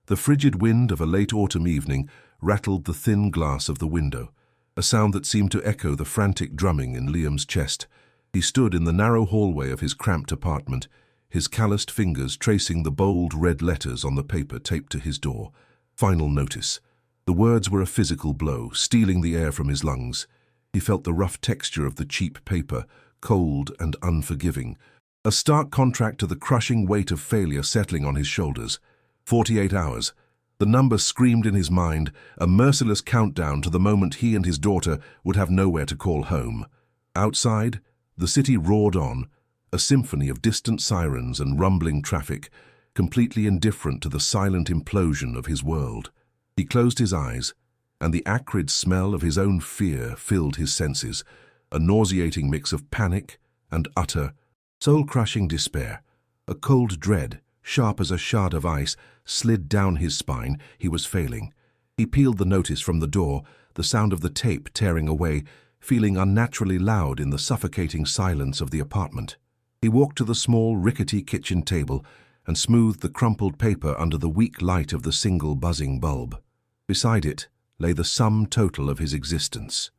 The frigid wind of a late autumn evening rattled the thin glass of the window, a sound that seemed to echo the frantic drumming in Liam's chest. He stood in the narrow hallway of his cramped apartment, his calloused fingers tracing the bold red letters on the paper taped to his door. Final notice. The words were a physical blow, stealing the air from his lungs. He felt the rough texture of the cheap paper, cold and unforgiving, a stark contrast to the crushing weight of failure settling on his shoulders. 48 hours. The number screamed in his mind, a merciless countdown to the moment he and his daughter would have nowhere to call home. Outside, the city roared on, a symphony of distant sirens and rumbling traffic, completely indifferent to the silent implosion of his world. He closed his eyes, and the acrid smell of his own fear filled his senses, a nauseating mix of panic and utter, soul-crushing despair. A cold dread, sharp as a shard of ice, slid down his spine. He was failing. He peeled the notice from the door, the sound of the tape tearing away, feeling unnaturally loud in the suffocating silence of the apartment. He walked to the small, rickety kitchen table and smoothed the crumpled paper under the weak light of the single buzzing bulb. Beside it lay the sum total of his existence,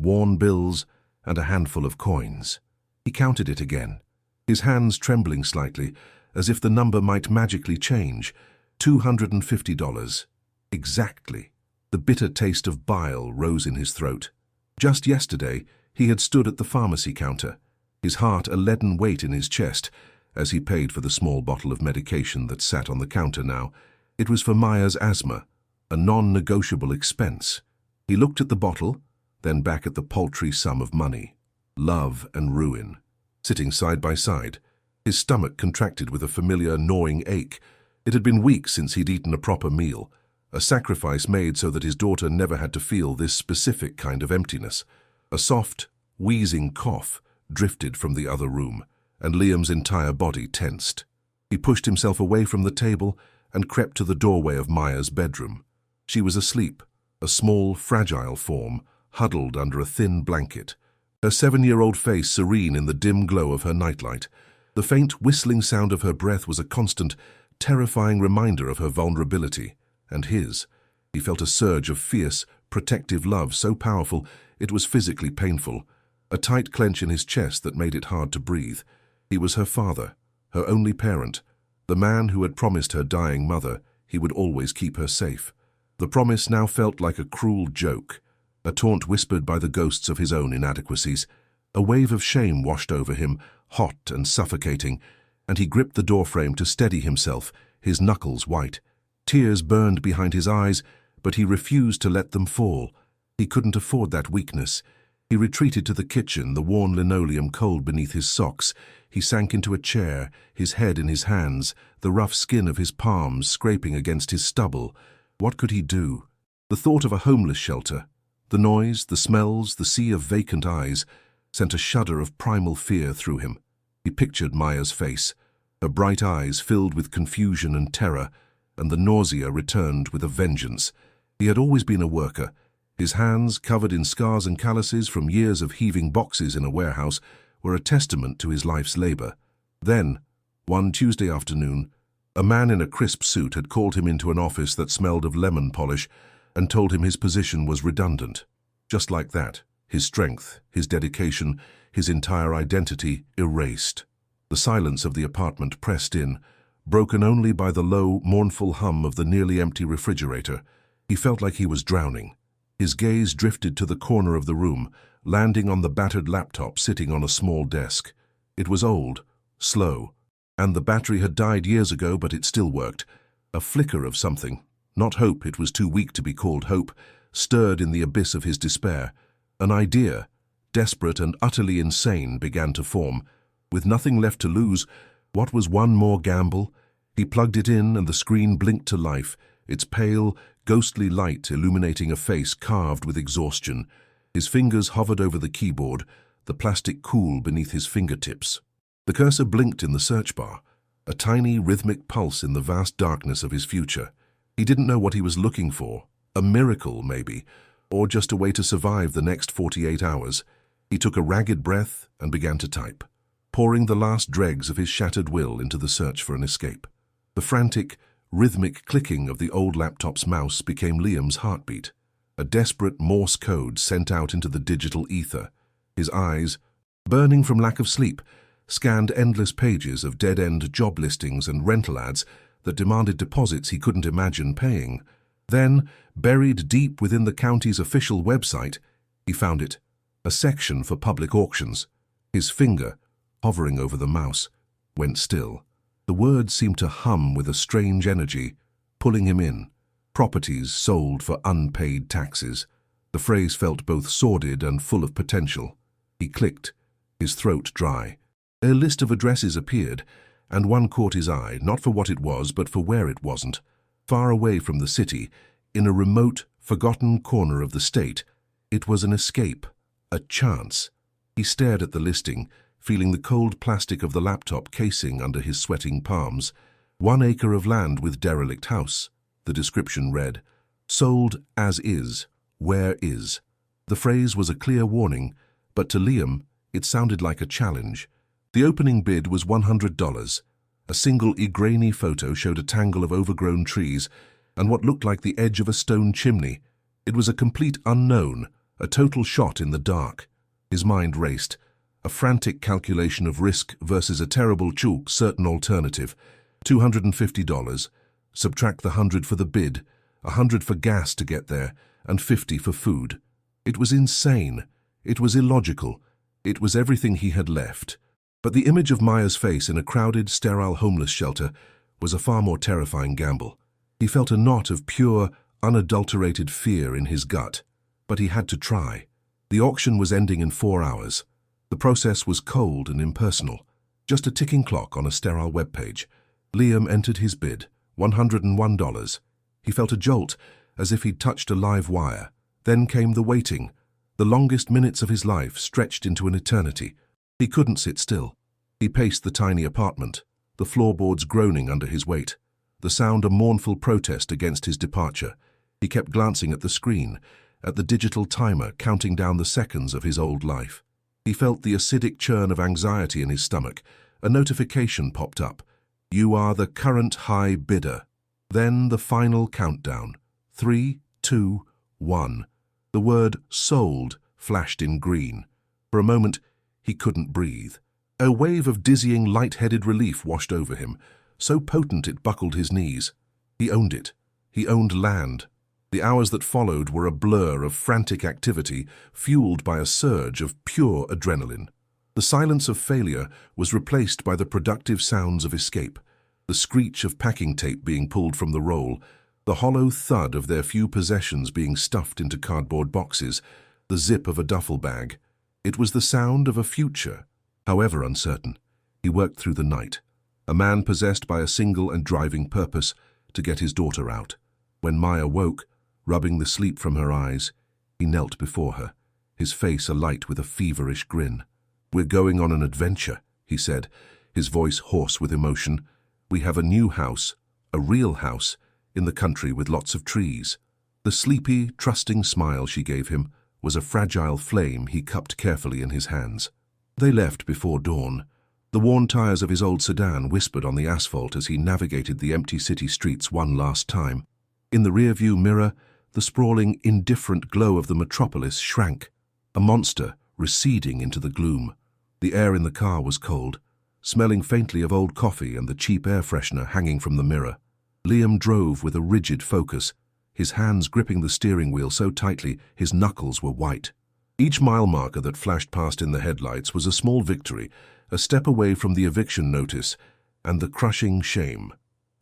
worn bills and a handful of coins. He counted it again, his hands trembling slightly, as if the number might magically change. $250. Exactly. The bitter taste of bile rose in his throat. Just yesterday, he had stood at the pharmacy counter, his heart a leaden weight in his chest, as he paid for the small bottle of medication that sat on the counter now. It was for Maya's asthma, a non-negotiable expense. He looked at the bottle, then back at the paltry sum of money. Love and ruin. Sitting side by side, his stomach contracted with a familiar gnawing ache. It had been weeks since he'd eaten a proper meal, a sacrifice made so that his daughter never had to feel this specific kind of emptiness. A soft, wheezing cough drifted from the other room, and Liam's entire body tensed. He pushed himself away from the table and crept to the doorway of Maya's bedroom. She was asleep, a small, fragile form, huddled under a thin blanket, her 7-year-old face serene in the dim glow of her nightlight. The faint whistling sound of her breath was a constant, terrifying reminder of her vulnerability, and his. He felt a surge of fierce, protective love so powerful it was physically painful, a tight clench in his chest that made it hard to breathe. He was her father, her only parent, the man who had promised her dying mother he would always keep her safe. The promise now felt like a cruel joke, a taunt whispered by the ghosts of his own inadequacies. A wave of shame washed over him, hot and suffocating, and he gripped the doorframe to steady himself, his knuckles white. Tears burned behind his eyes, but he refused to let them fall. He couldn't afford that weakness. He retreated to the kitchen, the worn linoleum cold beneath his socks. He sank into a chair, his head in his hands, the rough skin of his palms scraping against his stubble. What could he do? The thought of a homeless shelter, the noise, the smells, the sea of vacant eyes, sent a shudder of primal fear through him. He pictured Maya's face, her bright eyes filled with confusion and terror, and the nausea returned with a vengeance. He had always been a worker. His hands, covered in scars and calluses from years of heaving boxes in a warehouse, were a testament to his life's labor. Then, one Tuesday afternoon, a man in a crisp suit had called him into an office that smelled of lemon polish and told him his position was redundant. Just like that, his strength, his dedication, his entire identity erased. The silence of the apartment pressed in, broken only by the low, mournful hum of the nearly empty refrigerator. He felt like he was drowning. His gaze drifted to the corner of the room, landing on the battered laptop sitting on a small desk. It was old, slow, and the battery had died years ago, but it still worked. A flicker of something, not hope, it was too weak to be called hope, stirred in the abyss of his despair. An idea, desperate and utterly insane, began to form. With nothing left to lose, what was one more gamble? He plugged it in and the screen blinked to life, its pale, ghostly light illuminating a face carved with exhaustion. His fingers hovered over the keyboard, the plastic cool beneath his fingertips. The cursor blinked in the search bar, a tiny rhythmic pulse in the vast darkness of his future. He didn't know what he was looking for, a miracle maybe, or just a way to survive the next 48 hours. He took a ragged breath and began to type, pouring the last dregs of his shattered will into the search for an escape. The frantic, rhythmic clicking of the old laptop's mouse became Liam's heartbeat, a desperate Morse code sent out into the digital ether. His eyes, burning from lack of sleep, scanned endless pages of dead-end job listings and rental ads that demanded deposits he couldn't imagine paying. Then, buried deep within the county's official website, he found it, a section for public auctions. His finger, hovering over the mouse, went still. The words seemed to hum with a strange energy, pulling him in. Properties sold for unpaid taxes. The phrase felt both sordid and full of potential. He clicked, his throat dry. A list of addresses appeared, and one caught his eye, not for what it was, but for where it wasn't. Far away from the city, in a remote, forgotten corner of the state, it was an escape, a chance. He stared at the listing, feeling the cold plastic of the laptop casing under his sweating palms. 1 acre of land with derelict house. The description read, "Sold as is, where is." The phrase was a clear warning, but to Liam, it sounded like a challenge. The opening bid was $100. A single grainy photo showed a tangle of overgrown trees and what looked like the edge of a stone chimney. It was a complete unknown, a total shot in the dark. His mind raced, a frantic calculation of risk versus a terrible certain alternative. $250, subtract the 100 for the bid, 100 for gas to get there, and 50 for food. It was insane. It was illogical. It was everything he had left. But the image of Maya's face in a crowded, sterile homeless shelter was a far more terrifying gamble. He felt a knot of pure, unadulterated fear in his gut. But he had to try. The auction was ending in 4 hours. The process was cold and impersonal, just a ticking clock on a sterile webpage. Liam entered his bid, $101. He felt a jolt, as if he'd touched a live wire. Then came the waiting, the longest minutes of his life stretched into an eternity. He couldn't sit still. He paced the tiny apartment, the floorboards groaning under his weight, the sound a mournful protest against his departure. He kept glancing at the screen, at the digital timer counting down the seconds of his old life. He felt the acidic churn of anxiety in his stomach. A notification popped up. "You are the current high bidder." Then the final countdown. 3, 2, 1. The word "sold" flashed in green. For a moment, he couldn't breathe. A wave of dizzying, light-headed relief washed over him, so potent it buckled his knees. He owned it. He owned land. The hours that followed were a blur of frantic activity, fueled by a surge of pure adrenaline. The silence of failure was replaced by the productive sounds of escape, the screech of packing tape being pulled from the roll, the hollow thud of their few possessions being stuffed into cardboard boxes, the zip of a duffel bag. It was the sound of a future, however uncertain. He worked through the night, a man possessed by a single and driving purpose, to get his daughter out. When Maya woke, rubbing the sleep from her eyes, he knelt before her, his face alight with a feverish grin. "We're going on an adventure," he said, his voice hoarse with emotion. "We have a new house, a real house, in the country with lots of trees." The sleepy, trusting smile she gave him was a fragile flame he cupped carefully in his hands. They left before dawn. The worn tires of his old sedan whispered on the asphalt as he navigated the empty city streets one last time. In the rearview mirror, the sprawling, indifferent glow of the metropolis shrank, a monster receding into the gloom. The air in the car was cold, smelling faintly of old coffee and the cheap air freshener hanging from the mirror. Liam drove with a rigid focus, his hands gripping the steering wheel so tightly his knuckles were white. Each mile marker that flashed past in the headlights was a small victory, a step away from the eviction notice and the crushing shame.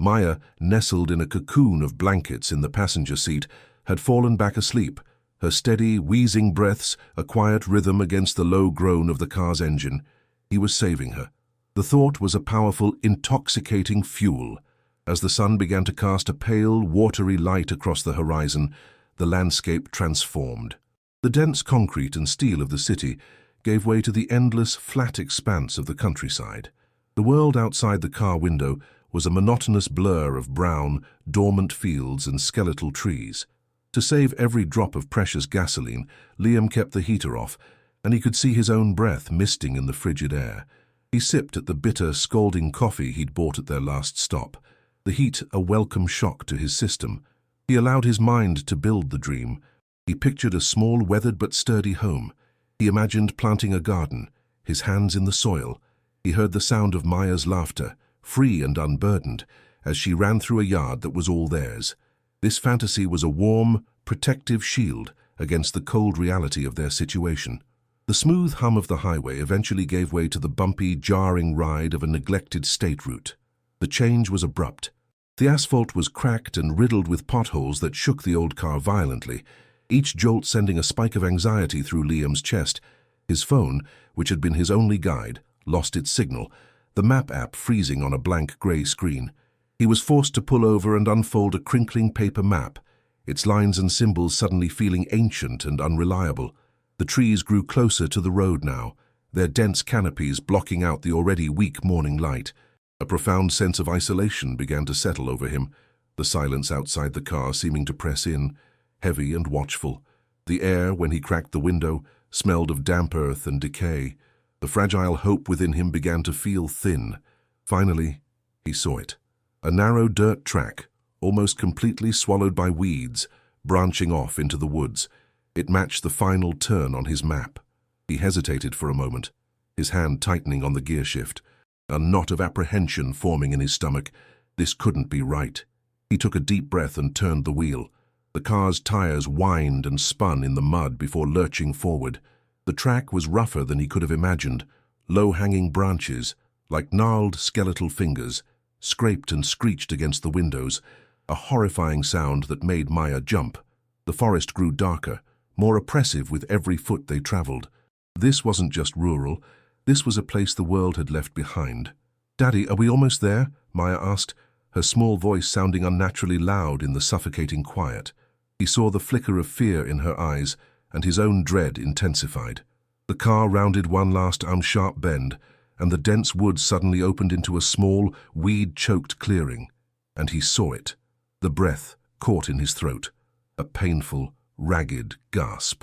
Maya, nestled in a cocoon of blankets in the passenger seat, had fallen back asleep, her steady, wheezing breaths a quiet rhythm against the low groan of the car's engine. He was saving her. The thought was a powerful, intoxicating fuel. As the sun began to cast a pale, watery light across the horizon, the landscape transformed. The dense concrete and steel of the city gave way to the endless, flat expanse of the countryside. The world outside the car window was a monotonous blur of brown, dormant fields and skeletal trees. To save every drop of precious gasoline, Liam kept the heater off, and he could see his own breath misting in the frigid air. He sipped at the bitter, scalding coffee he'd bought at their last stop. the heat a welcome shock to his system. He allowed his mind to build the dream. He pictured a small, weathered but sturdy home. He imagined planting a garden, his hands in the soil. He heard the sound of Maya's laughter, free and unburdened, as she ran through a yard that was all theirs. This fantasy was a warm, protective shield against the cold reality of their situation. The smooth hum of the highway eventually gave way to the bumpy, jarring ride of a neglected state route. The change was abrupt. The asphalt was cracked and riddled with potholes that shook the old car violently, each jolt sending a spike of anxiety through Liam's chest. His phone, which had been his only guide, lost its signal, the map app freezing on a blank grey screen. He was forced to pull over and unfold a crinkling paper map, its lines and symbols suddenly feeling ancient and unreliable. The trees grew closer to the road now, their dense canopies blocking out the already weak morning light. A profound sense of isolation began to settle over him, the silence outside the car seeming to press in, heavy and watchful. The air, when he cracked the window, smelled of damp earth and decay. The fragile hope within him began to feel thin. Finally, he saw it. A narrow dirt track, almost completely swallowed by weeds, branching off into the woods. It matched the final turn on his map. He hesitated for a moment, his hand tightening on the gear shift, a knot of apprehension forming in his stomach. This couldn't be right. He took a deep breath and turned the wheel. The car's tires whined and spun in the mud before lurching forward. The track was rougher than he could have imagined. Low-hanging branches, like gnarled skeletal fingers, scraped and screeched against the windows, a horrifying sound that made Maya jump. The forest grew darker, more oppressive with every foot they traveled. This wasn't just rural. This was a place the world had left behind. "Daddy, are we almost there?" Maya asked, her small voice sounding unnaturally loud in the suffocating quiet. He saw the flicker of fear in her eyes, and his own dread intensified. The car rounded one last unsharp bend, and the dense woods suddenly opened into a small, weed-choked clearing. And he saw it. The breath caught in his throat. A painful, ragged gasp.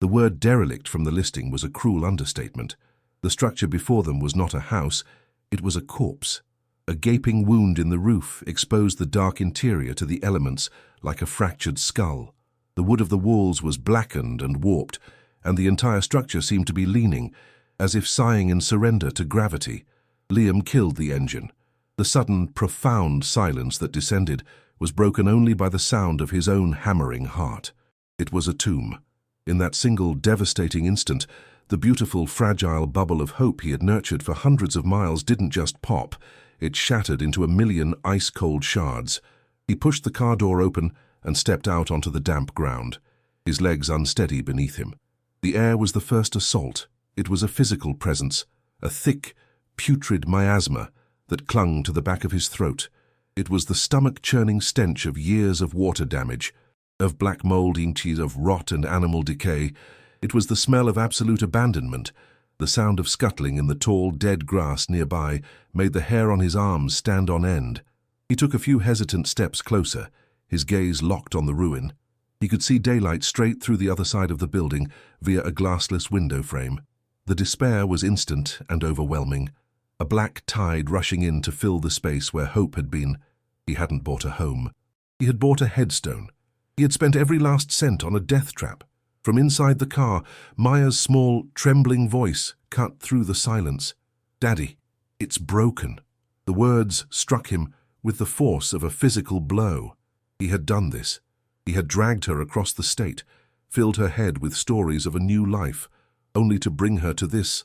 The word derelict from the listing was a cruel understatement. The structure before them was not a house, it was a corpse. A gaping wound in the roof exposed the dark interior to the elements like a fractured skull. The wood of the walls was blackened and warped, and the entire structure seemed to be leaning, as if sighing in surrender to gravity. Liam killed the engine. The sudden, profound silence that descended was broken only by the sound of his own hammering heart. It was a tomb. In that single devastating instant, the beautiful, fragile bubble of hope he had nurtured for hundreds of miles didn't just pop, it shattered into a million ice-cold shards. He pushed the car door open and stepped out onto the damp ground, his legs unsteady beneath him. The air was the first assault. It was a physical presence, a thick, putrid miasma that clung to the back of his throat. It was the stomach-churning stench of years of water damage, of black mold inches of rot and animal decay. It was the smell of absolute abandonment. The sound of scuttling in the tall, dead grass nearby made the hair on his arms stand on end. He took a few hesitant steps closer, his gaze locked on the ruin. He could see daylight straight through the other side of the building via a glassless window frame. The despair was instant and overwhelming, a black tide rushing in to fill the space where hope had been. He hadn't bought a home. He had bought a headstone. He had spent every last cent on a death trap. From inside the car, Maya's small, trembling voice cut through the silence. "Daddy, it's broken." The words struck him with the force of a physical blow. He had done this. He had dragged her across the state, filled her head with stories of a new life, only to bring her to this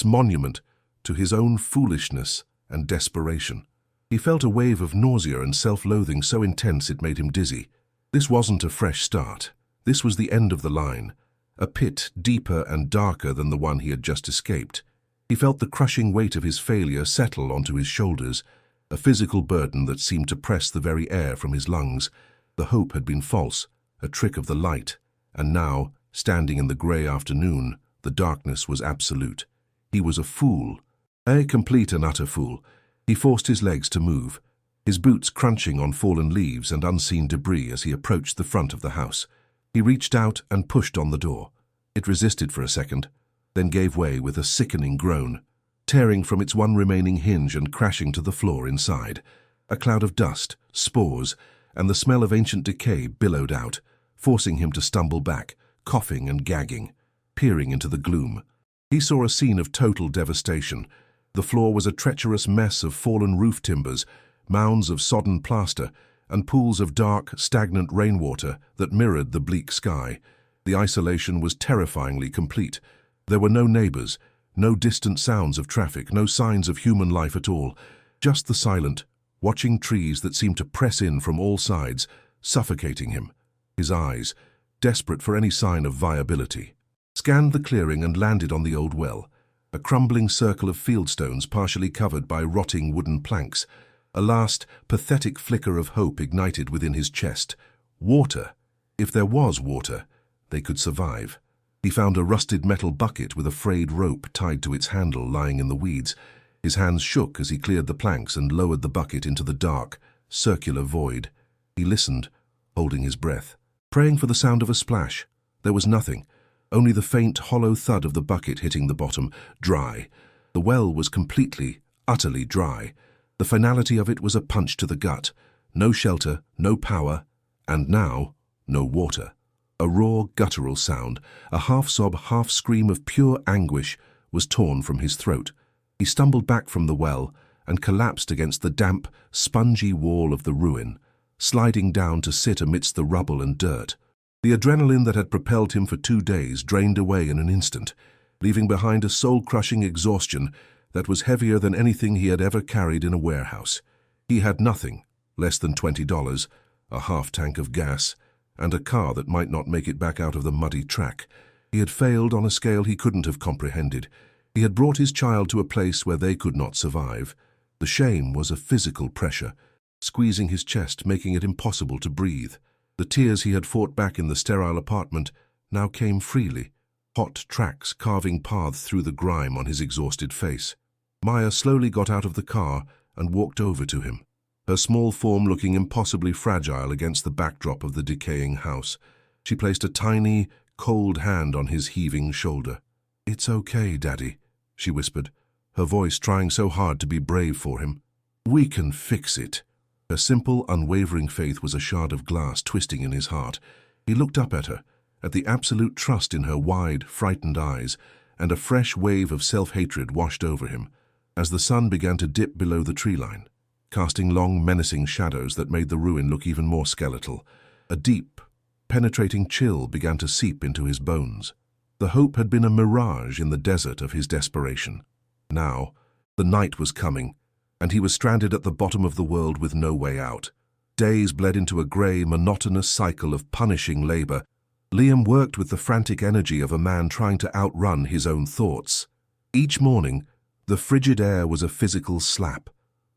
monument to his own foolishness and desperation. He felt a wave of nausea and self-loathing so intense it made him dizzy. This wasn't a fresh start. This was the end of the line, a pit deeper and darker than the one he had just escaped. He felt the crushing weight of his failure settle onto his shoulders, a physical burden that seemed to press the very air from his lungs. The hope had been false, a trick of the light, and now, standing in the grey afternoon, the darkness was absolute. He was a fool, a complete and utter fool. He forced his legs to move, his boots crunching on fallen leaves and unseen debris as he approached the front of the house. He reached out and pushed on the door. It resisted for a second, then gave way with a sickening groan, tearing from its one remaining hinge and crashing to the floor inside. A cloud of dust, spores, and the smell of ancient decay billowed out, forcing him to stumble back, coughing and gagging, peering into the gloom. He saw a scene of total devastation. The floor was a treacherous mess of fallen roof timbers, mounds of sodden plaster, and pools of dark, stagnant rainwater that mirrored the bleak sky. The isolation was terrifyingly complete. There were no neighbors, no distant sounds of traffic, no signs of human life at all. Just the silent, watching trees that seemed to press in from all sides, suffocating him. His eyes, desperate for any sign of viability, scanned the clearing and landed on the old well, a crumbling circle of fieldstones partially covered by rotting wooden planks. A last, pathetic flicker of hope ignited within his chest. Water. If there was water, they could survive. He found a rusted metal bucket with a frayed rope tied to its handle lying in the weeds. His hands shook as he cleared the planks and lowered the bucket into the dark, circular void. He listened, holding his breath, praying for the sound of a splash. There was nothing, only the faint, hollow thud of the bucket hitting the bottom, dry. The well was completely, utterly dry. The finality of it was a punch to the gut. No shelter, no power, and now, no water. A raw, guttural sound, a half-sob, half-scream of pure anguish, was torn from his throat. He stumbled back from the well and collapsed against the damp, spongy wall of the ruin, sliding down to sit amidst the rubble and dirt. The adrenaline that had propelled him for 2 days drained away in an instant, leaving behind a soul-crushing exhaustion that was heavier than anything he had ever carried in a warehouse. He had nothing, less than $20, a half-tank of gas, and a car that might not make it back out of the muddy track. He had failed on a scale he couldn't have comprehended. He had brought his child to a place where they could not survive. The shame was a physical pressure, squeezing his chest, making it impossible to breathe. The tears he had fought back in the sterile apartment now came freely, hot tracks carving paths through the grime on his exhausted face. Maya slowly got out of the car and walked over to him, her small form looking impossibly fragile against the backdrop of the decaying house. She placed a tiny, cold hand on his heaving shoulder. "It's okay, Daddy," she whispered, her voice trying so hard to be brave for him. "We can fix it." Her simple, unwavering faith was a shard of glass twisting in his heart. He looked up at her, at the absolute trust in her wide, frightened eyes, and a fresh wave of self-hatred washed over him as the sun began to dip below the tree line, casting long, menacing shadows that made the ruin look even more skeletal. A deep, penetrating chill began to seep into his bones. The hope had been a mirage in the desert of his desperation. Now, the night was coming, and he was stranded at the bottom of the world with no way out. Days bled into a grey, monotonous cycle of punishing labor. Liam worked with the frantic energy of a man trying to outrun his own thoughts. Each morning, the frigid air was a physical slap,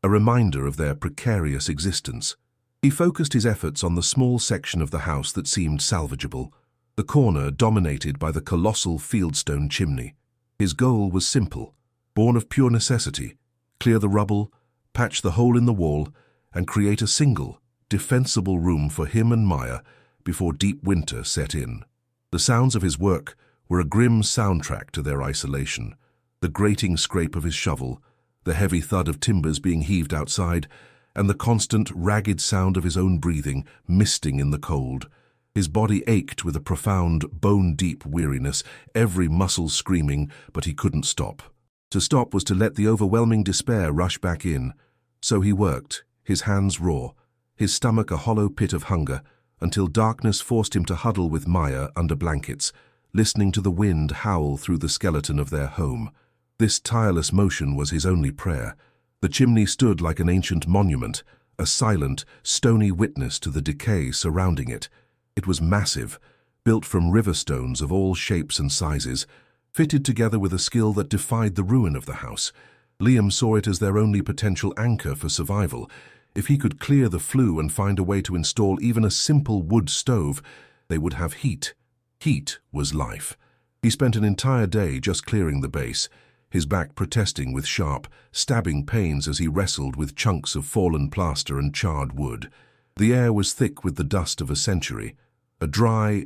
a reminder of their precarious existence. He focused his efforts on the small section of the house that seemed salvageable, the corner dominated by the colossal fieldstone chimney. His goal was simple, born of pure necessity: clear the rubble, patch the hole in the wall, and create a single, defensible room for him and Maya before deep winter set in. The sounds of his work were a grim soundtrack to their isolation. The grating scrape of his shovel, the heavy thud of timbers being heaved outside, and the constant, ragged sound of his own breathing, misting in the cold. His body ached with a profound, bone-deep weariness, every muscle screaming, but he couldn't stop. To stop was to let the overwhelming despair rush back in. So he worked, his hands raw, his stomach a hollow pit of hunger, until darkness forced him to huddle with Maya under blankets, listening to the wind howl through the skeleton of their home. This tireless motion was his only prayer. The chimney stood like an ancient monument, a silent, stony witness to the decay surrounding it. It was massive, built from river stones of all shapes and sizes, fitted together with a skill that defied the ruin of the house. Liam saw it as their only potential anchor for survival. If he could clear the flue and find a way to install even a simple wood stove, they would have heat. Heat was life. He spent an entire day just clearing the base, his back protesting with sharp, stabbing pains as he wrestled with chunks of fallen plaster and charred wood. The air was thick with the dust of a century, a dry,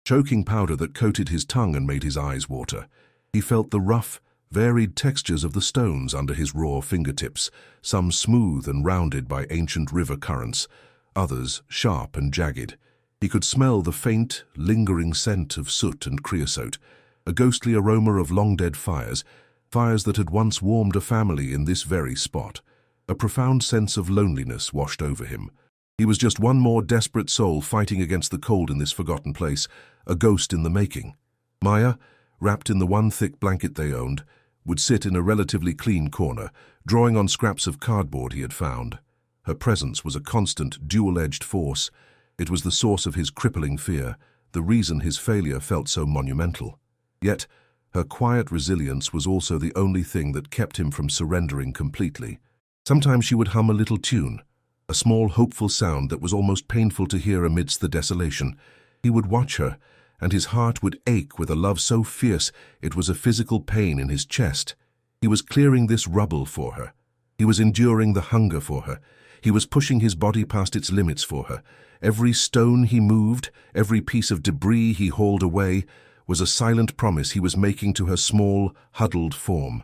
choking powder that coated his tongue and made his eyes water. He felt the rough, varied textures of the stones under his raw fingertips, some smooth and rounded by ancient river currents, others sharp and jagged. He could smell the faint, lingering scent of soot and creosote, a ghostly aroma of long-dead fires that had once warmed a family in this very spot. A profound sense of loneliness washed over him. He was just one more desperate soul fighting against the cold in this forgotten place, a ghost in the making. Maya, wrapped in the one thick blanket they owned, would sit in a relatively clean corner, drawing on scraps of cardboard he had found. Her presence was a constant, dual-edged force. It was the source of his crippling fear, the reason his failure felt so monumental. Yet, her quiet resilience was also the only thing that kept him from surrendering completely. Sometimes she would hum a little tune, a small, hopeful sound that was almost painful to hear amidst the desolation. He would watch her, and his heart would ache with a love so fierce it was a physical pain in his chest. He was clearing this rubble for her. He was enduring the hunger for her. He was pushing his body past its limits for her. Every stone he moved, every piece of debris he hauled away, was a silent promise he was making to her small, huddled form.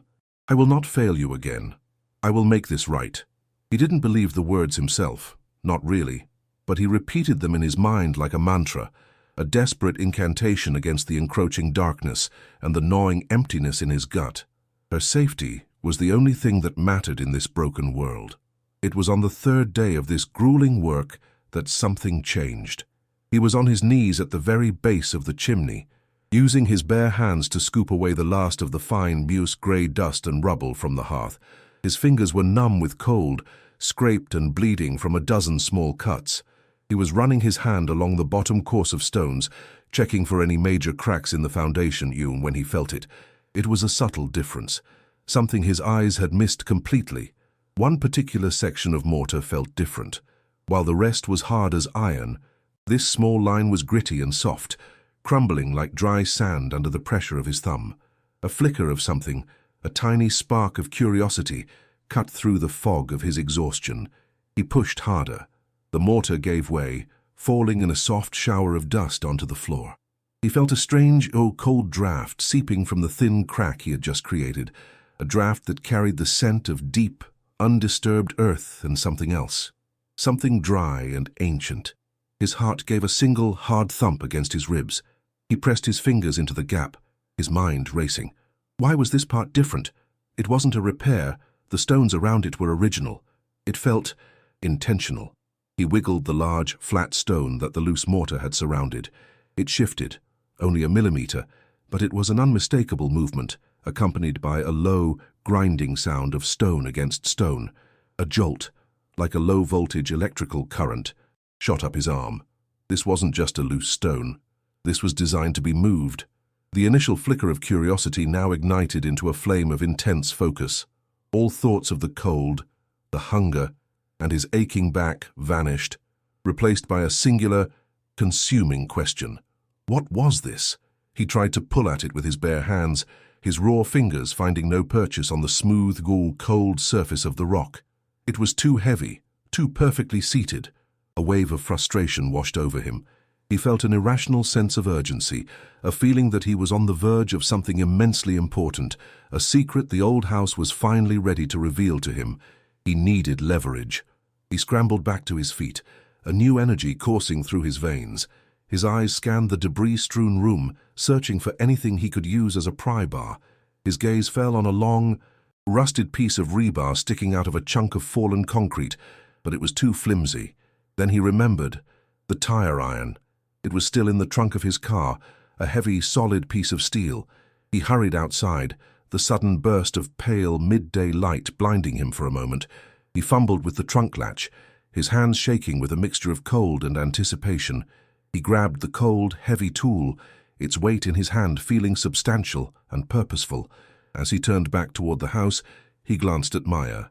"I will not fail you again. I will make this right." He didn't believe the words himself, not really, but he repeated them in his mind like a mantra, a desperate incantation against the encroaching darkness and the gnawing emptiness in his gut. Her safety was the only thing that mattered in this broken world. It was on the third day of this grueling work that something changed. He was on his knees at the very base of the chimney, using his bare hands to scoop away the last of the fine, mouse-grey dust and rubble from the hearth. His fingers were numb with cold, scraped and bleeding from a dozen small cuts. He was running his hand along the bottom course of stones, checking for any major cracks in the foundation hewn when he felt it. It was a subtle difference, something his eyes had missed completely. One particular section of mortar felt different. While the rest was hard as iron, this small line was gritty and soft, crumbling like dry sand under the pressure of his thumb. A flicker of something, a tiny spark of curiosity, cut through the fog of his exhaustion. He pushed harder. The mortar gave way, falling in a soft shower of dust onto the floor. He felt a strange, cold draft seeping from the thin crack he had just created, a draft that carried the scent of deep, undisturbed earth and something else, something dry and ancient. His heart gave a single, hard thump against his ribs. He pressed his fingers into the gap, his mind racing. Why was this part different? It wasn't a repair. The stones around it were original. It felt intentional. He wiggled the large, flat stone that the loose mortar had surrounded. It shifted, only a millimeter, but it was an unmistakable movement, accompanied by a low, grinding sound of stone against stone. A jolt, like a low-voltage electrical current, shot up his arm. This wasn't just a loose stone. This was designed to be moved. The initial flicker of curiosity now ignited into a flame of intense focus. All thoughts of the cold, the hunger, and his aching back vanished, replaced by a singular, consuming question. What was this? He tried to pull at it with his bare hands, his raw fingers finding no purchase on the smooth, cold surface of the rock. It was too heavy, too perfectly seated. A wave of frustration washed over him. He felt an irrational sense of urgency, a feeling that he was on the verge of something immensely important, a secret the old house was finally ready to reveal to him. He needed leverage. He scrambled back to his feet, a new energy coursing through his veins. His eyes scanned the debris-strewn room, searching for anything he could use as a pry bar. His gaze fell on a long, rusted piece of rebar sticking out of a chunk of fallen concrete, but it was too flimsy. Then he remembered. The tire iron. It was still in the trunk of his car, a heavy, solid piece of steel. He hurried outside, the sudden burst of pale, midday light blinding him for a moment. He fumbled with the trunk latch, his hands shaking with a mixture of cold and anticipation. He grabbed the cold, heavy tool, its weight in his hand feeling substantial and purposeful. As he turned back toward the house, he glanced at Maya.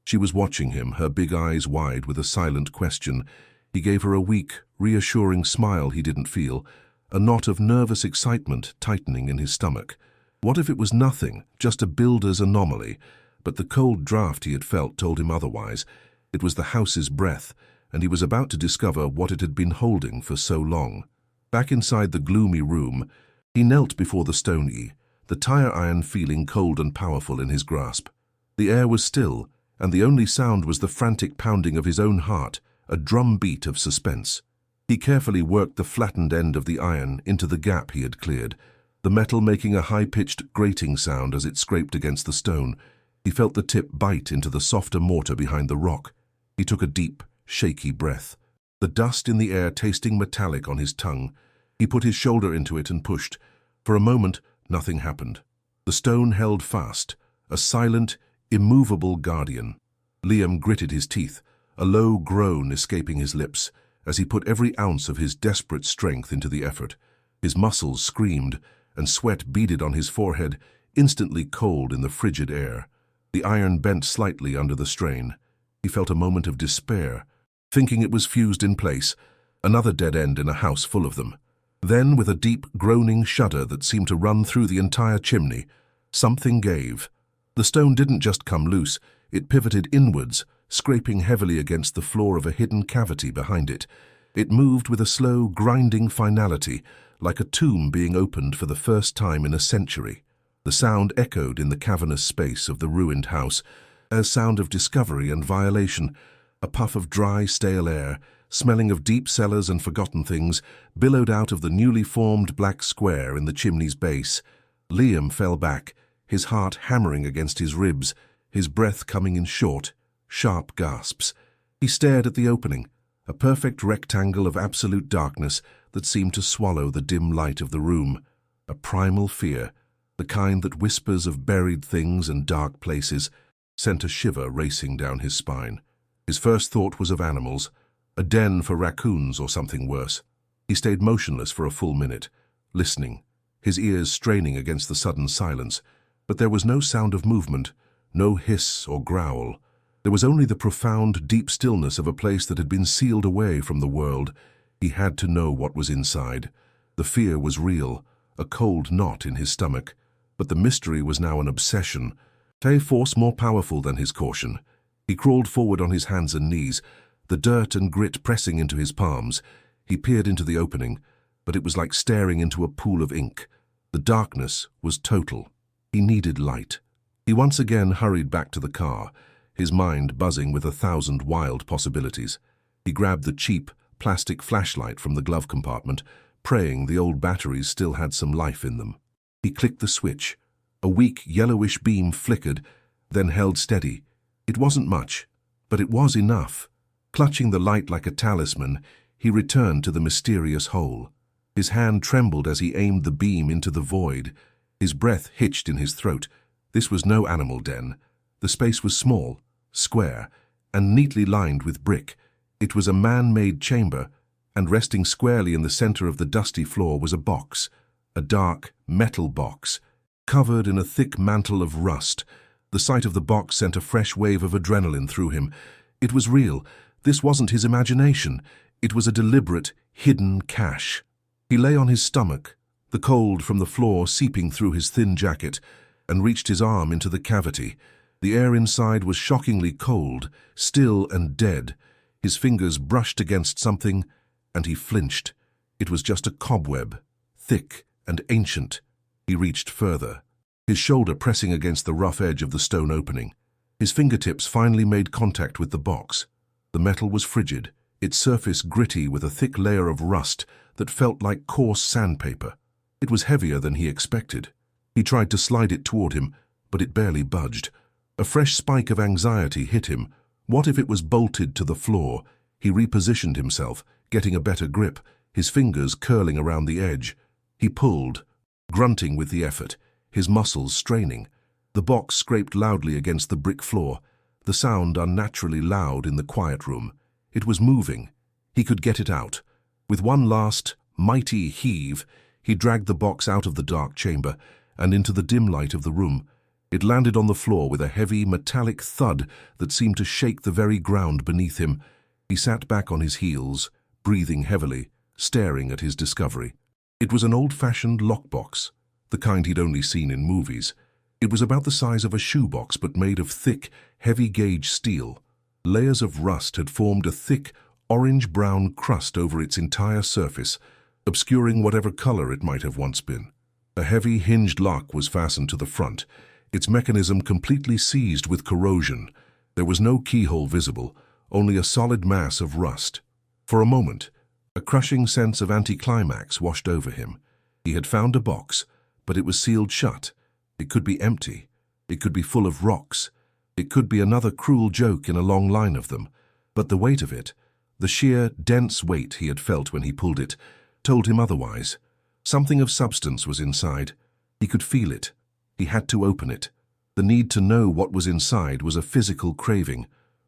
She was watching him, her big eyes wide with a silent question. He gave her a weak, reassuring smile he didn't feel, a knot of nervous excitement tightening in his stomach. What if it was nothing, just a builder's anomaly? But the cold draft he had felt told him otherwise. It was the house's breath, and he was about to discover what it had been holding for so long. Back inside the gloomy room, he knelt before the stone the tire iron feeling cold and powerful in his grasp. The air was still, and the only sound was the frantic pounding of his own heart, a drum beat of suspense. He carefully worked the flattened end of the iron into the gap he had cleared, the metal making a high-pitched grating sound as it scraped against the stone. He felt the tip bite into the softer mortar behind the rock. He took a deep, shaky breath, the dust in the air tasting metallic on his tongue. He put his shoulder into it and pushed. For a moment, nothing happened. The stone held fast, a silent, immovable guardian. Liam gritted his teeth, a low groan escaping his lips, as he put every ounce of his desperate strength into the effort. His muscles screamed, and sweat beaded on his forehead, instantly cold in the frigid air. The iron bent slightly under the strain. He felt a moment of despair, thinking it was fused in place, another dead end in a house full of them. Then, with a deep, groaning shudder that seemed to run through the entire chimney, something gave. The stone didn't just come loose, it pivoted inwards, scraping heavily against the floor of a hidden cavity behind it. It moved with a slow, grinding finality, like a tomb being opened for the first time in a century. The sound echoed in the cavernous space of the ruined house, a sound of discovery and violation. A puff of dry, stale air, smelling of deep cellars and forgotten things, billowed out of the newly formed black square in the chimney's base. Liam fell back, his heart hammering against his ribs, his breath coming in short, sharp gasps. He stared at the opening, a perfect rectangle of absolute darkness that seemed to swallow the dim light of the room. A primal fear, the kind that whispers of buried things and dark places, sent a shiver racing down his spine. His first thought was of animals, a den for raccoons or something worse. He stayed motionless for a full minute, listening, his ears straining against the sudden silence. But there was no sound of movement, no hiss or growl. There was only the profound, deep stillness of a place that had been sealed away from the world. He had to know what was inside. The fear was real, a cold knot in his stomach. But the mystery was now an obsession, a force more powerful than his caution. He crawled forward on his hands and knees, the dirt and grit pressing into his palms. He peered into the opening, but it was like staring into a pool of ink. The darkness was total. He needed light. He once again hurried back to the car, his mind buzzing with 1,000 wild possibilities. He grabbed the cheap, plastic flashlight from the glove compartment, praying the old batteries still had some life in them. He clicked the switch. A weak, yellowish beam flickered, then held steady. It wasn't much, but it was enough. Clutching the light like a talisman, he returned to the mysterious hole. His hand trembled as he aimed the beam into the void. His breath hitched in his throat. This was no animal den. The space was small, square, and neatly lined with brick. It was a man-made chamber, and resting squarely in the center of the dusty floor was a box, a dark, metal box, covered in a thick mantle of rust. The sight of the box sent a fresh wave of adrenaline through him. It was real. This wasn't his imagination. It was a deliberate, hidden cache. He lay on his stomach, the cold from the floor seeping through his thin jacket, and reached his arm into the cavity. The air inside was shockingly cold, still and dead. His fingers brushed against something, and he flinched. It was just a cobweb, thick and ancient. He reached further, his shoulder pressing against the rough edge of the stone opening. His fingertips finally made contact with the box. The metal was frigid, its surface gritty with a thick layer of rust that felt like coarse sandpaper. It was heavier than he expected. He tried to slide it toward him, but it barely budged. A fresh spike of anxiety hit him. What if it was bolted to the floor? He repositioned himself, getting a better grip, his fingers curling around the edge. He pulled, grunting with the effort, his muscles straining. The box scraped loudly against the brick floor, the sound unnaturally loud in the quiet room. It was moving. He could get it out. With one last, mighty heave, he dragged the box out of the dark chamber and into the dim light of the room. It landed on the floor with a heavy, metallic thud that seemed to shake the very ground beneath him. He sat back on his heels, breathing heavily, staring at his discovery. It was an old-fashioned lockbox, the kind he'd only seen in movies. It was about the size of a shoebox but made of thick, heavy-gauge steel. Layers of rust had formed a thick, orange-brown crust over its entire surface, obscuring whatever color it might have once been. A heavy hinged lock was fastened to the front, its mechanism completely seized with corrosion. There was no keyhole visible, only a solid mass of rust. For a moment, a crushing sense of anticlimax washed over him. He had found a box, but it was sealed shut. It could be empty. It could be full of rocks. It could be another cruel joke in a long line of them. But the weight of it, the sheer, dense weight he had felt when he pulled it, told him otherwise. Something of substance was inside. He could feel it. He had to open it. The need to know what was inside was a physical craving,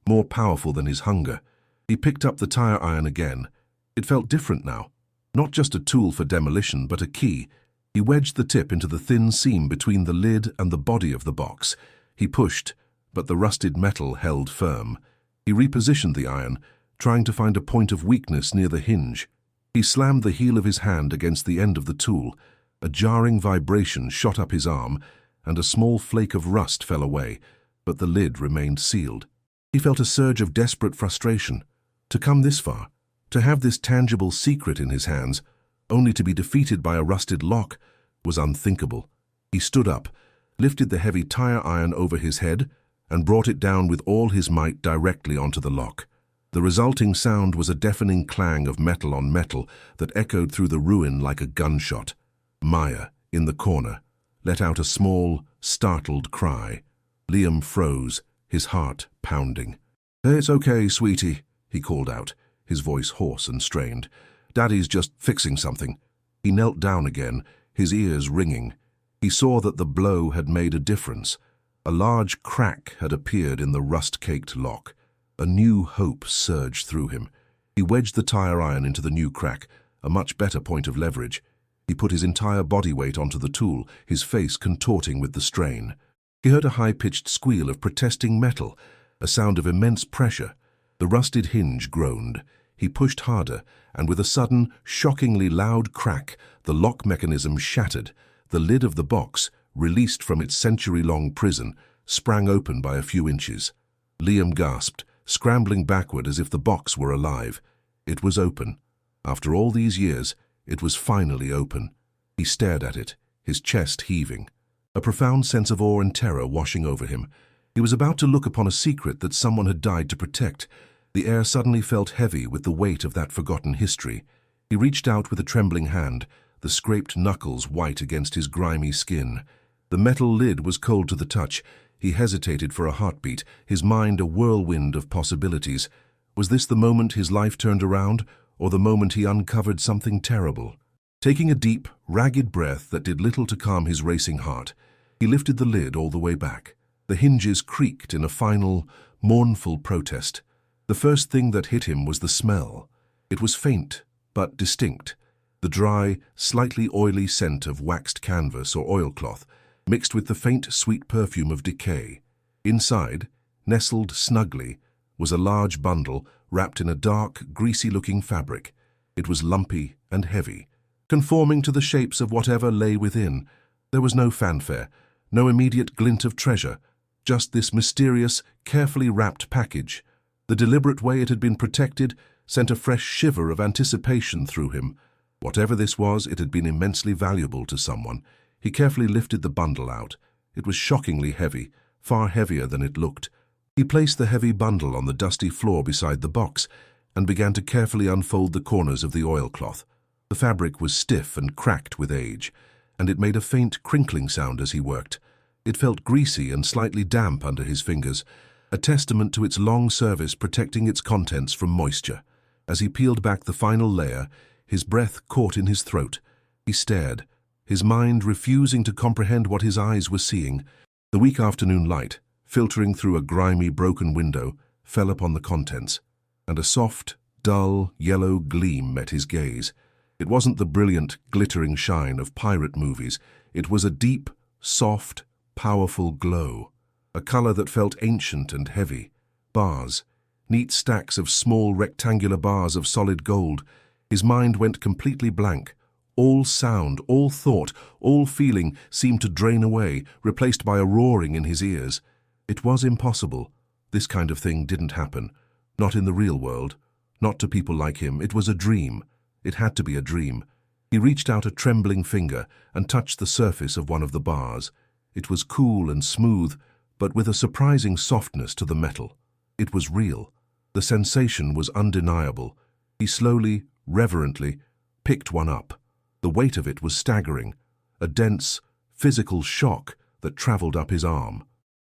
more powerful than his hunger. He picked up the tire iron again. It felt different now. Not just a tool for demolition, but a key. He wedged the tip into the thin seam between the lid and the body of the box. He pushed, but the rusted metal held firm. He repositioned the iron, trying to find a point of weakness near the hinge. He slammed the heel of his hand against the end of the tool. A jarring vibration shot up his arm, and a small flake of rust fell away, but the lid remained sealed. He felt a surge of desperate frustration. To come this far, to have this tangible secret in his hands, only to be defeated by a rusted lock, was unthinkable. He stood up, lifted the heavy tire iron over his head, and brought it down with all his might directly onto the lock. The resulting sound was a deafening clang of metal on metal that echoed through the ruin like a gunshot. Maya, in the corner, let out a small, startled cry. Liam froze, his heart pounding. "It's okay, sweetie," he called out, his voice hoarse and strained. "Daddy's just fixing something." He knelt down again, his ears ringing. He saw that the blow had made a difference. A large crack had appeared in the rust-caked lock. A new hope surged through him. He wedged the tire iron into the new crack, a much better point of leverage. He put his entire body weight onto the tool, his face contorting with the strain. He heard a high-pitched squeal of protesting metal, a sound of immense pressure. The rusted hinge groaned. He pushed harder, and with a sudden, shockingly loud crack, the lock mechanism shattered. The lid of the box, released from its century-long prison, sprang open by a few inches. Liam gasped, scrambling backward as if the box were alive. It was open. After all these years, it was finally open. He stared at it, his chest heaving. A profound sense of awe and terror washing over him. He was about to look upon a secret that someone had died to protect. The air suddenly felt heavy with the weight of that forgotten history. He reached out with a trembling hand, the scraped knuckles white against his grimy skin. The metal lid was cold to the touch. He hesitated for a heartbeat, his mind a whirlwind of possibilities. Was this the moment his life turned around, or the moment he uncovered something terrible? Taking a deep, ragged breath that did little to calm his racing heart, he lifted the lid all the way back. The hinges creaked in a final, mournful protest. The first thing that hit him was the smell. It was faint, but distinct. The dry, slightly oily scent of waxed canvas or oilcloth, mixed with the faint, sweet perfume of decay. Inside, nestled snugly, was a large bundle wrapped in a dark, greasy-looking fabric. It was lumpy and heavy, conforming to the shapes of whatever lay within. There was no fanfare, no immediate glint of treasure, just this mysterious, carefully wrapped package. The deliberate way it had been protected sent a fresh shiver of anticipation through him. Whatever this was, it had been immensely valuable to someone. He carefully lifted the bundle out. It was shockingly heavy, far heavier than it looked. He placed the heavy bundle on the dusty floor beside the box and began to carefully unfold the corners of the oilcloth. The fabric was stiff and cracked with age, and it made a faint crinkling sound as he worked. It felt greasy and slightly damp under his fingers, a testament to its long service protecting its contents from moisture. As he peeled back the final layer, his breath caught in his throat. He stared, his mind refusing to comprehend what his eyes were seeing. The weak afternoon light, filtering through a grimy, broken window, fell upon the contents, and a soft, dull, yellow gleam met his gaze. It wasn't the brilliant, glittering shine of pirate movies. It was a deep, soft, powerful glow, a color that felt ancient and heavy. Bars, neat stacks of small rectangular bars of solid gold. His mind went completely blank. All sound, all thought, all feeling seemed to drain away, replaced by a roaring in his ears. It was impossible. This kind of thing didn't happen. Not in the real world. Not to people like him. It was a dream. It had to be a dream. He reached out a trembling finger and touched the surface of one of the bars. It was cool and smooth, but with a surprising softness to the metal. It was real. The sensation was undeniable. He slowly, reverently, picked one up. The weight of it was staggering, a dense, physical shock that traveled up his arm.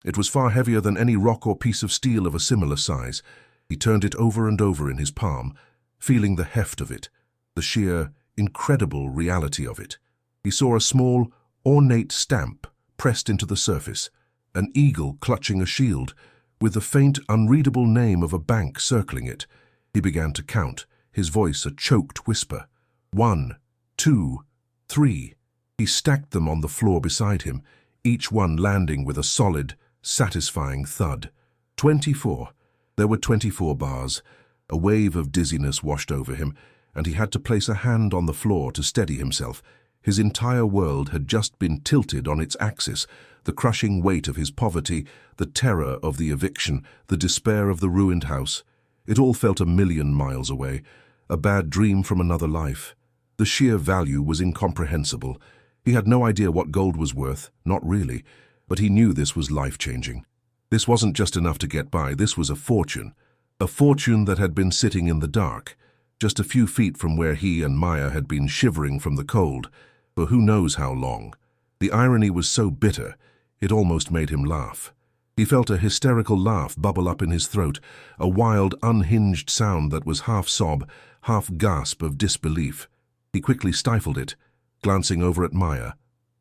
It was far heavier than any rock or piece of steel of a similar size. He turned it over and over in his palm, feeling the heft of it, the sheer, incredible reality of it. He saw a small, ornate stamp pressed into the surface, an eagle clutching a shield, with the faint, unreadable name of a bank circling it. He began to count, his voice a choked whisper. 1, 2, 3. He stacked them on the floor beside him, each one landing with a solid, satisfying thud. 24. There were 24 bars. A wave of dizziness washed over him, and he had to place a hand on the floor to steady himself. His entire world had just been tilted on its axis, the crushing weight of his poverty, the terror of the eviction, the despair of the ruined house. It all felt a million miles away, a bad dream from another life. The sheer value was incomprehensible. He had no idea what gold was worth, not really, but he knew this was life-changing. This wasn't just enough to get by, this was a fortune that had been sitting in the dark, just a few feet from where he and Maya had been shivering from the cold, for who knows how long. The irony was so bitter, it almost made him laugh. He felt a hysterical laugh bubble up in his throat, a wild, unhinged sound that was half sob, half gasp of disbelief. He quickly stifled it, glancing over at Maya.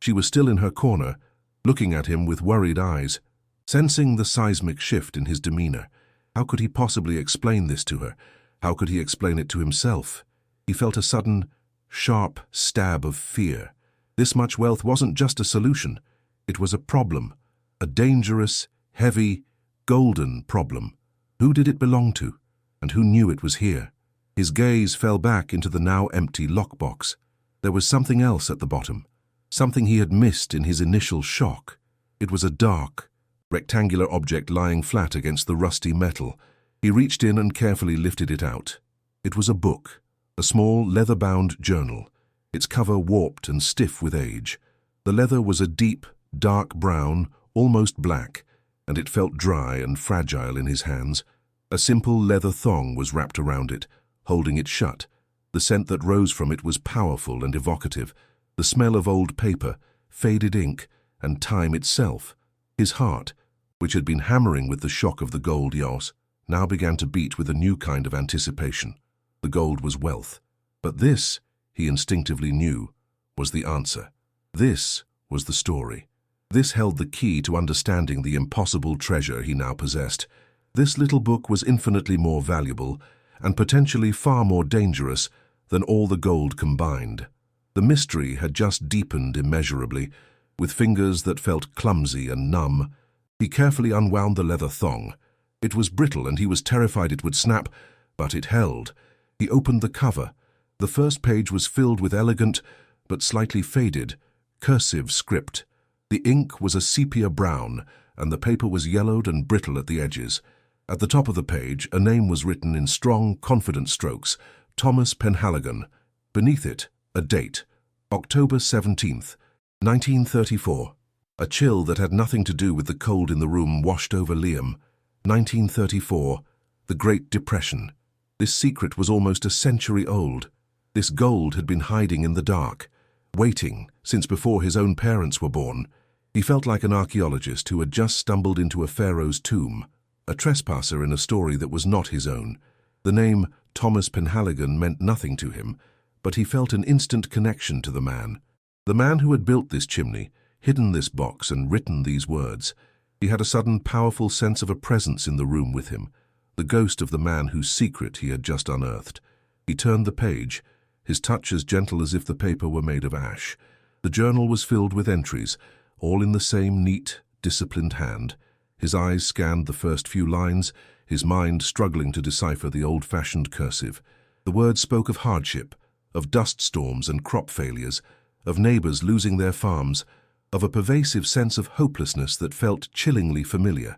She was still in her corner, looking at him with worried eyes. Sensing the seismic shift in his demeanor, how could he possibly explain this to her? How could he explain it to himself? He felt a sudden, sharp stab of fear. This much wealth wasn't just a solution. It was a problem, a dangerous, heavy, golden problem. Who did it belong to? And who knew it was here? His gaze fell back into the now empty lockbox. There was something else at the bottom, something he had missed in his initial shock. It was a dark, rectangular object lying flat against the rusty metal. He reached in and carefully lifted it out. It was a book, a small leather-bound journal, its cover warped and stiff with age. The leather was a deep, dark brown, almost black, and it felt dry and fragile in his hands. A simple leather thong was wrapped around it, holding it shut. The scent that rose from it was powerful and evocative, the smell of old paper, faded ink, and time itself. His heart, which had been hammering with the shock of the gold yaws, now began to beat with a new kind of anticipation. The gold was wealth. But this, he instinctively knew, was the answer. This was the story. This held the key to understanding the impossible treasure he now possessed. This little book was infinitely more valuable and potentially far more dangerous than all the gold combined. The mystery had just deepened immeasurably. With fingers that felt clumsy and numb, he carefully unwound the leather thong. It was brittle and he was terrified it would snap, but it held. He opened the cover. The first page was filled with elegant, but slightly faded, cursive script. The ink was a sepia brown, and the paper was yellowed and brittle at the edges. At the top of the page, a name was written in strong, confident strokes, Thomas Penhaligon. Beneath it, a date, October 17th, 1934. A chill that had nothing to do with the cold in the room washed over Liam. 1934, the Great Depression. This secret was almost a century old. This gold had been hiding in the dark, waiting since before his own parents were born. He felt like an archaeologist who had just stumbled into a pharaoh's tomb, a trespasser in a story that was not his own. The name Thomas Penhaligon meant nothing to him, but he felt an instant connection to the man who had built this chimney, hidden this box and written these words. He had a sudden powerful sense of a presence in the room with him, the ghost of the man whose secret he had just unearthed. He turned the page, his touch as gentle as if the paper were made of ash. The journal was filled with entries, all in the same neat, disciplined hand. His eyes scanned the first few lines, his mind struggling to decipher the old-fashioned cursive. The words spoke of hardship, of dust storms and crop failures, of neighbors losing their farms, of a pervasive sense of hopelessness that felt chillingly familiar.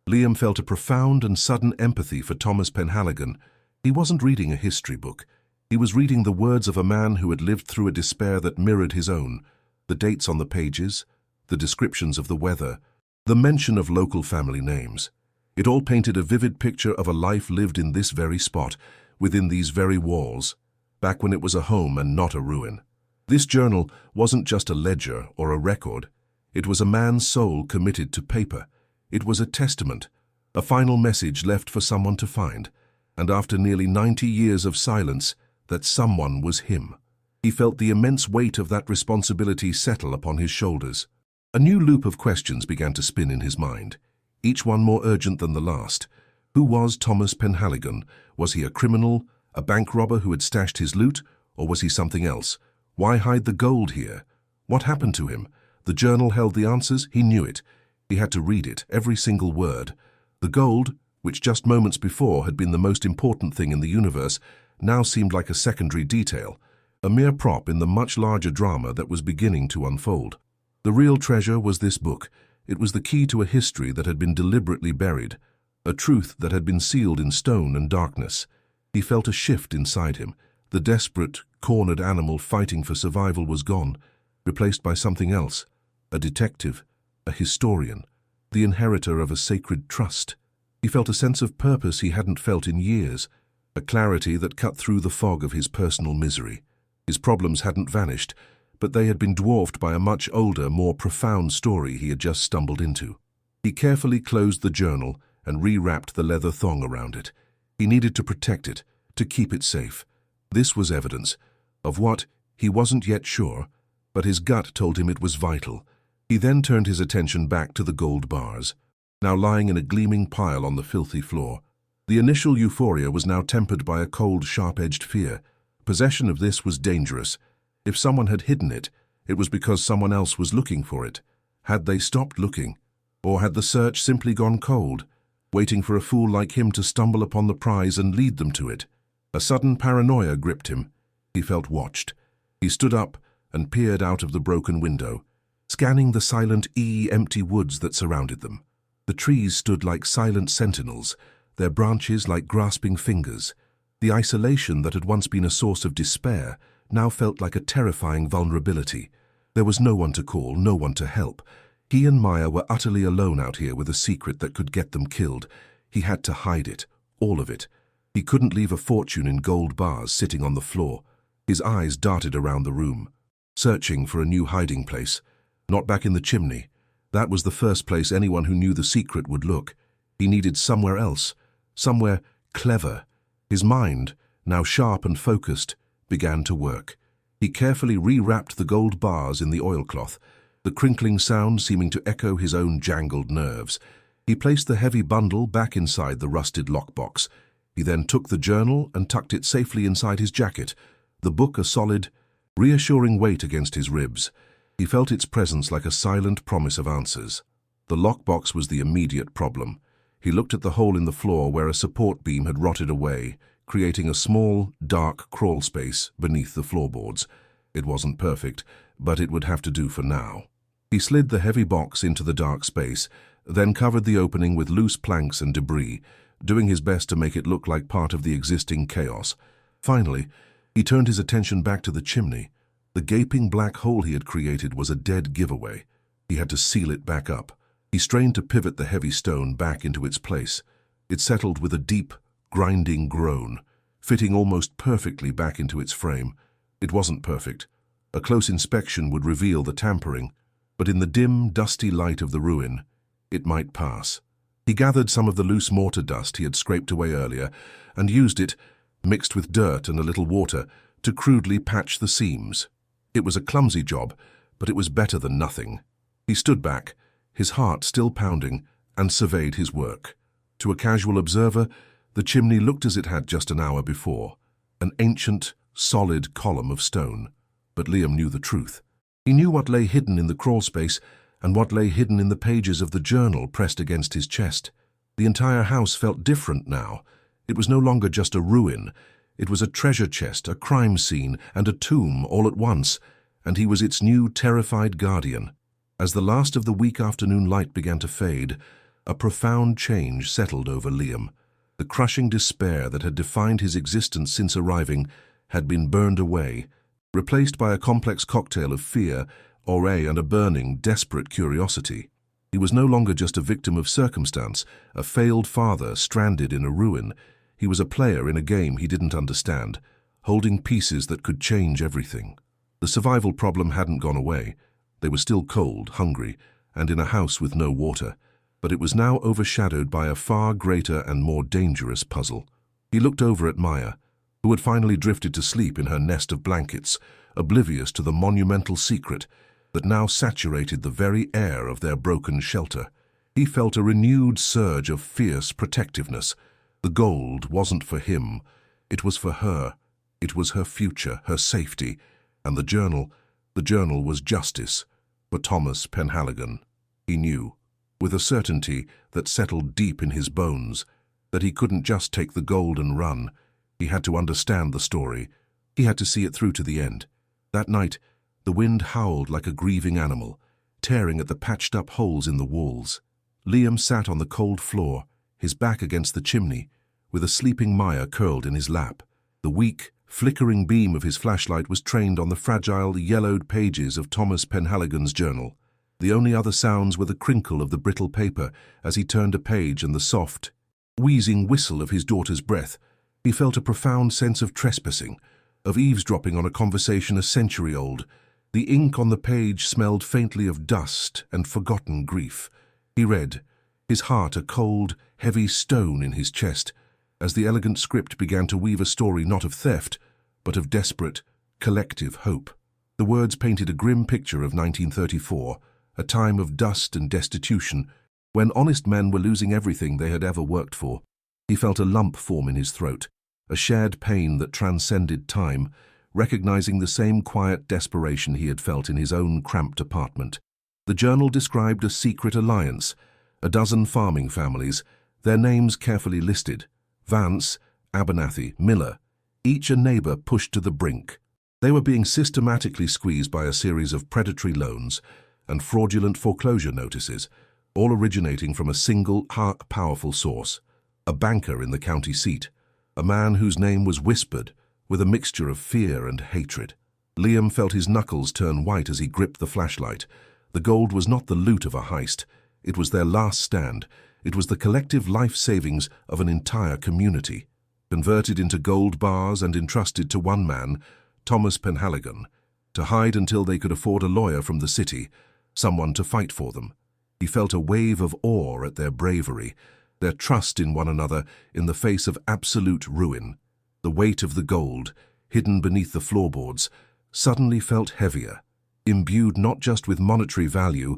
Liam felt a profound and sudden empathy for Thomas Penhaligon. He wasn't reading a history book. He was reading the words of a man who had lived through a despair that mirrored his own. The dates on the pages, the descriptions of the weather, the mention of local family names. It all painted a vivid picture of a life lived in this very spot, within these very walls, back when it was a home and not a ruin. This journal wasn't just a ledger or a record. It was a man's soul committed to paper. It was a testament, a final message left for someone to find. And after nearly 90 years of silence, that someone was him. He felt the immense weight of that responsibility settle upon his shoulders. A new loop of questions began to spin in his mind, each one more urgent than the last. Who was Thomas Penhaligon? Was he a criminal, a bank robber who had stashed his loot, or was he something else? Why hide the gold here? What happened to him? The journal held the answers. He knew it. He had to read it, every single word. The gold, which just moments before had been the most important thing in the universe, now seemed like a secondary detail, a mere prop in the much larger drama that was beginning to unfold. The real treasure was this book. It was the key to a history that had been deliberately buried, a truth that had been sealed in stone and darkness. He felt a shift inside him. The desperate, cornered animal fighting for survival was gone, replaced by something else, a detective, a historian, the inheritor of a sacred trust. He felt a sense of purpose he hadn't felt in years, a clarity that cut through the fog of his personal misery. His problems hadn't vanished, but they had been dwarfed by a much older, more profound story he had just stumbled into. He carefully closed the journal and rewrapped the leather thong around it. He needed to protect it, to keep it safe. This was evidence of what he wasn't yet sure, but his gut told him it was vital. He then turned his attention back to the gold bars, now lying in a gleaming pile on the filthy floor. The initial euphoria was now tempered by a cold, sharp-edged fear. Possession of this was dangerous. If someone had hidden it, it was because someone else was looking for it. Had they stopped looking? Or had the search simply gone cold, waiting for a fool like him to stumble upon the prize and lead them to it? A sudden paranoia gripped him. He felt watched. He stood up and peered out of the broken window, scanning the silent, empty woods that surrounded them. The trees stood like silent sentinels, their branches like grasping fingers. The isolation that had once been a source of despair now felt like a terrifying vulnerability. There was no one to call, no one to help. He and Maya were utterly alone out here with a secret that could get them killed. He had to hide it, all of it. He couldn't leave a fortune in gold bars sitting on the floor. His eyes darted around the room, searching for a new hiding place. Not back in the chimney. That was the first place anyone who knew the secret would look. He needed somewhere else, somewhere clever. His mind, now sharp and focused, began to work. He carefully rewrapped the gold bars in the oilcloth, the crinkling sound seeming to echo his own jangled nerves. He placed the heavy bundle back inside the rusted lockbox. He then took the journal and tucked it safely inside his jacket, the book a solid, reassuring weight against his ribs. He felt its presence like a silent promise of answers. The lockbox was the immediate problem. He looked at the hole in the floor where a support beam had rotted away, creating a small, dark crawl space beneath the floorboards. It wasn't perfect, but it would have to do for now. He slid the heavy box into the dark space, then covered the opening with loose planks and debris, doing his best to make it look like part of the existing chaos. Finally, he turned his attention back to the chimney. The gaping black hole he had created was a dead giveaway. He had to seal it back up. He strained to pivot the heavy stone back into its place. It settled with a deep, grinding groan, fitting almost perfectly back into its frame. It wasn't perfect. A close inspection would reveal the tampering, but in the dim, dusty light of the ruin, it might pass. He gathered some of the loose mortar dust he had scraped away earlier and used it, mixed with dirt and a little water, to crudely patch the seams. It was a clumsy job, but it was better than nothing. He stood back, his heart still pounding, and surveyed his work. To a casual observer, the chimney looked as it had just an hour before, an ancient, solid column of stone. But Liam knew the truth. He knew what lay hidden in the crawl space and what lay hidden in the pages of the journal pressed against his chest. The entire house felt different now. It was no longer just a ruin. It was a treasure chest, a crime scene, and a tomb all at once, and he was its new, terrified guardian. As the last of the weak afternoon light began to fade, a profound change settled over Liam. The crushing despair that had defined his existence since arriving had been burned away, replaced by a complex cocktail of fear, awe, and a burning, desperate curiosity. He was no longer just a victim of circumstance, a failed father stranded in a ruin. He was a player in a game he didn't understand, holding pieces that could change everything. The survival problem hadn't gone away. They were still cold, hungry, and in a house with no water, but it was now overshadowed by a far greater and more dangerous puzzle. He looked over at Maya, who had finally drifted to sleep in her nest of blankets, oblivious to the monumental secret that now saturated the very air of their broken shelter. He felt a renewed surge of fierce protectiveness. The gold wasn't for him, it was for her. It was her future, her safety, and the journal was justice for Thomas Penhaligon. He knew, with a certainty that settled deep in his bones, that he couldn't just take the gold and run. He had to understand the story. He had to see it through to the end. That night, the wind howled like a grieving animal, tearing at the patched-up holes in the walls. Liam sat on the cold floor, his back against the chimney, with a sleeping Maya curled in his lap. The weak, flickering beam of his flashlight was trained on the fragile, yellowed pages of Thomas Penhaligon's journal. The only other sounds were the crinkle of the brittle paper as he turned a page and the soft, wheezing whistle of his daughter's breath. He felt a profound sense of trespassing, of eavesdropping on a conversation a century old. The ink on the page smelled faintly of dust and forgotten grief. He read, his heart a cold, heavy stone in his chest, as the elegant script began to weave a story not of theft, but of desperate, collective hope. The words painted a grim picture of 1934, a time of dust and destitution, when honest men were losing everything they had ever worked for. He felt a lump form in his throat, a shared pain that transcended time, recognizing the same quiet desperation he had felt in his own cramped apartment. The journal described a secret alliance, a dozen farming families, their names carefully listed: Vance, Abernathy, Miller, each a neighbor pushed to the brink. They were being systematically squeezed by a series of predatory loans and fraudulent foreclosure notices, all originating from a single, powerful source: a banker in the county seat, a man whose name was whispered with a mixture of fear and hatred. Liam felt his knuckles turn white as he gripped the flashlight. The gold was not the loot of a heist. It was their last stand. It was the collective life savings of an entire community, converted into gold bars and entrusted to one man, Thomas Penhaligon, to hide until they could afford a lawyer from the city, someone to fight for them. He felt a wave of awe at their bravery, their trust in one another in the face of absolute ruin. The weight of the gold, hidden beneath the floorboards, suddenly felt heavier, imbued not just with monetary value,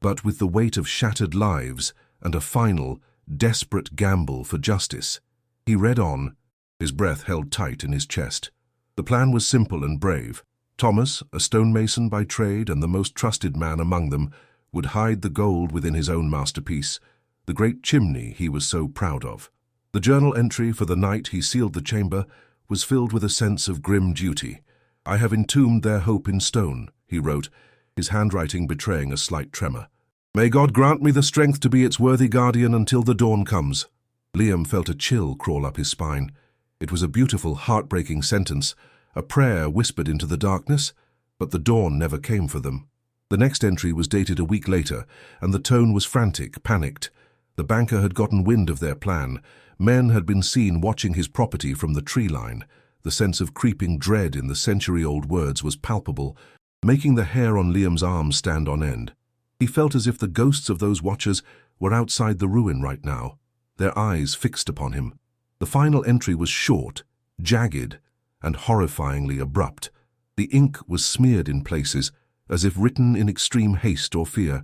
but with the weight of shattered lives and a final, desperate gamble for justice. He read on, his breath held tight in his chest. The plan was simple and brave. Thomas, a stonemason by trade and the most trusted man among them, would hide the gold within his own masterpiece, the great chimney he was so proud of. The journal entry for the night he sealed the chamber was filled with a sense of grim duty. "I have entombed their hope in stone," he wrote, his handwriting betraying a slight tremor. "May God grant me the strength to be its worthy guardian until the dawn comes." Liam felt a chill crawl up his spine. It was a beautiful, heartbreaking sentence, a prayer whispered into the darkness, but the dawn never came for them. The next entry was dated a week later, and the tone was frantic, panicked. The banker had gotten wind of their plan. Men had been seen watching his property from the tree line. The sense of creeping dread in the century-old words was palpable, making the hair on Liam's arms stand on end. He felt as if the ghosts of those watchers were outside the ruin right now, their eyes fixed upon him. The final entry was short, jagged, and horrifyingly abrupt. The ink was smeared in places, as if written in extreme haste or fear.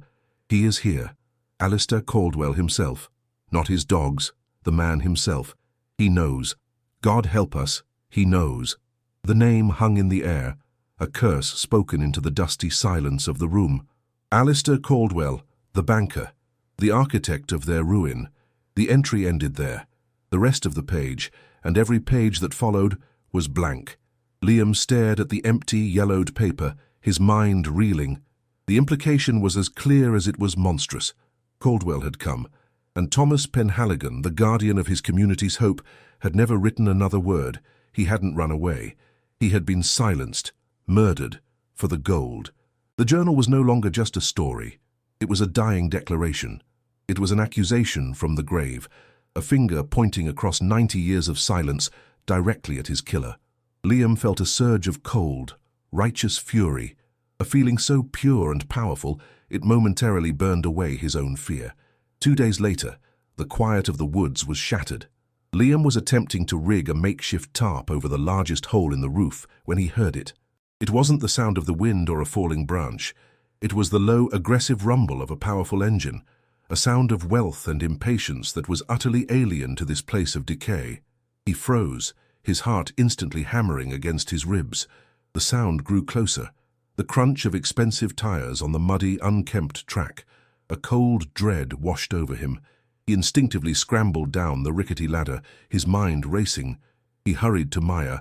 "He is here. Alistair Caldwell himself. Not his dogs, the man himself. He knows. God help us, he knows." The name hung in the air, a curse spoken into the dusty silence of the room. Alistair Caldwell, the banker, the architect of their ruin. The entry ended there. The rest of the page, and every page that followed, was blank. Liam stared at the empty, yellowed paper, his mind reeling. The implication was as clear as it was monstrous. Caldwell had come, and Thomas Penhaligon, the guardian of his community's hope, had never written another word. He hadn't run away. He had been silenced, murdered, for the gold. The journal was no longer just a story. It was a dying declaration. It was an accusation from the grave, a finger pointing across 90 years of silence directly at his killer. Liam felt a surge of cold, righteous fury, a feeling so pure and powerful it momentarily burned away his own fear. 2 days later, the quiet of the woods was shattered. Liam was attempting to rig a makeshift tarp over the largest hole in the roof when he heard it. It wasn't the sound of the wind or a falling branch. It was the low, aggressive rumble of a powerful engine, a sound of wealth and impatience that was utterly alien to this place of decay. He froze, his heart instantly hammering against his ribs. The sound grew closer, the crunch of expensive tires on the muddy, unkempt track. A cold dread washed over him. He instinctively scrambled down the rickety ladder, his mind racing. He hurried to Maya,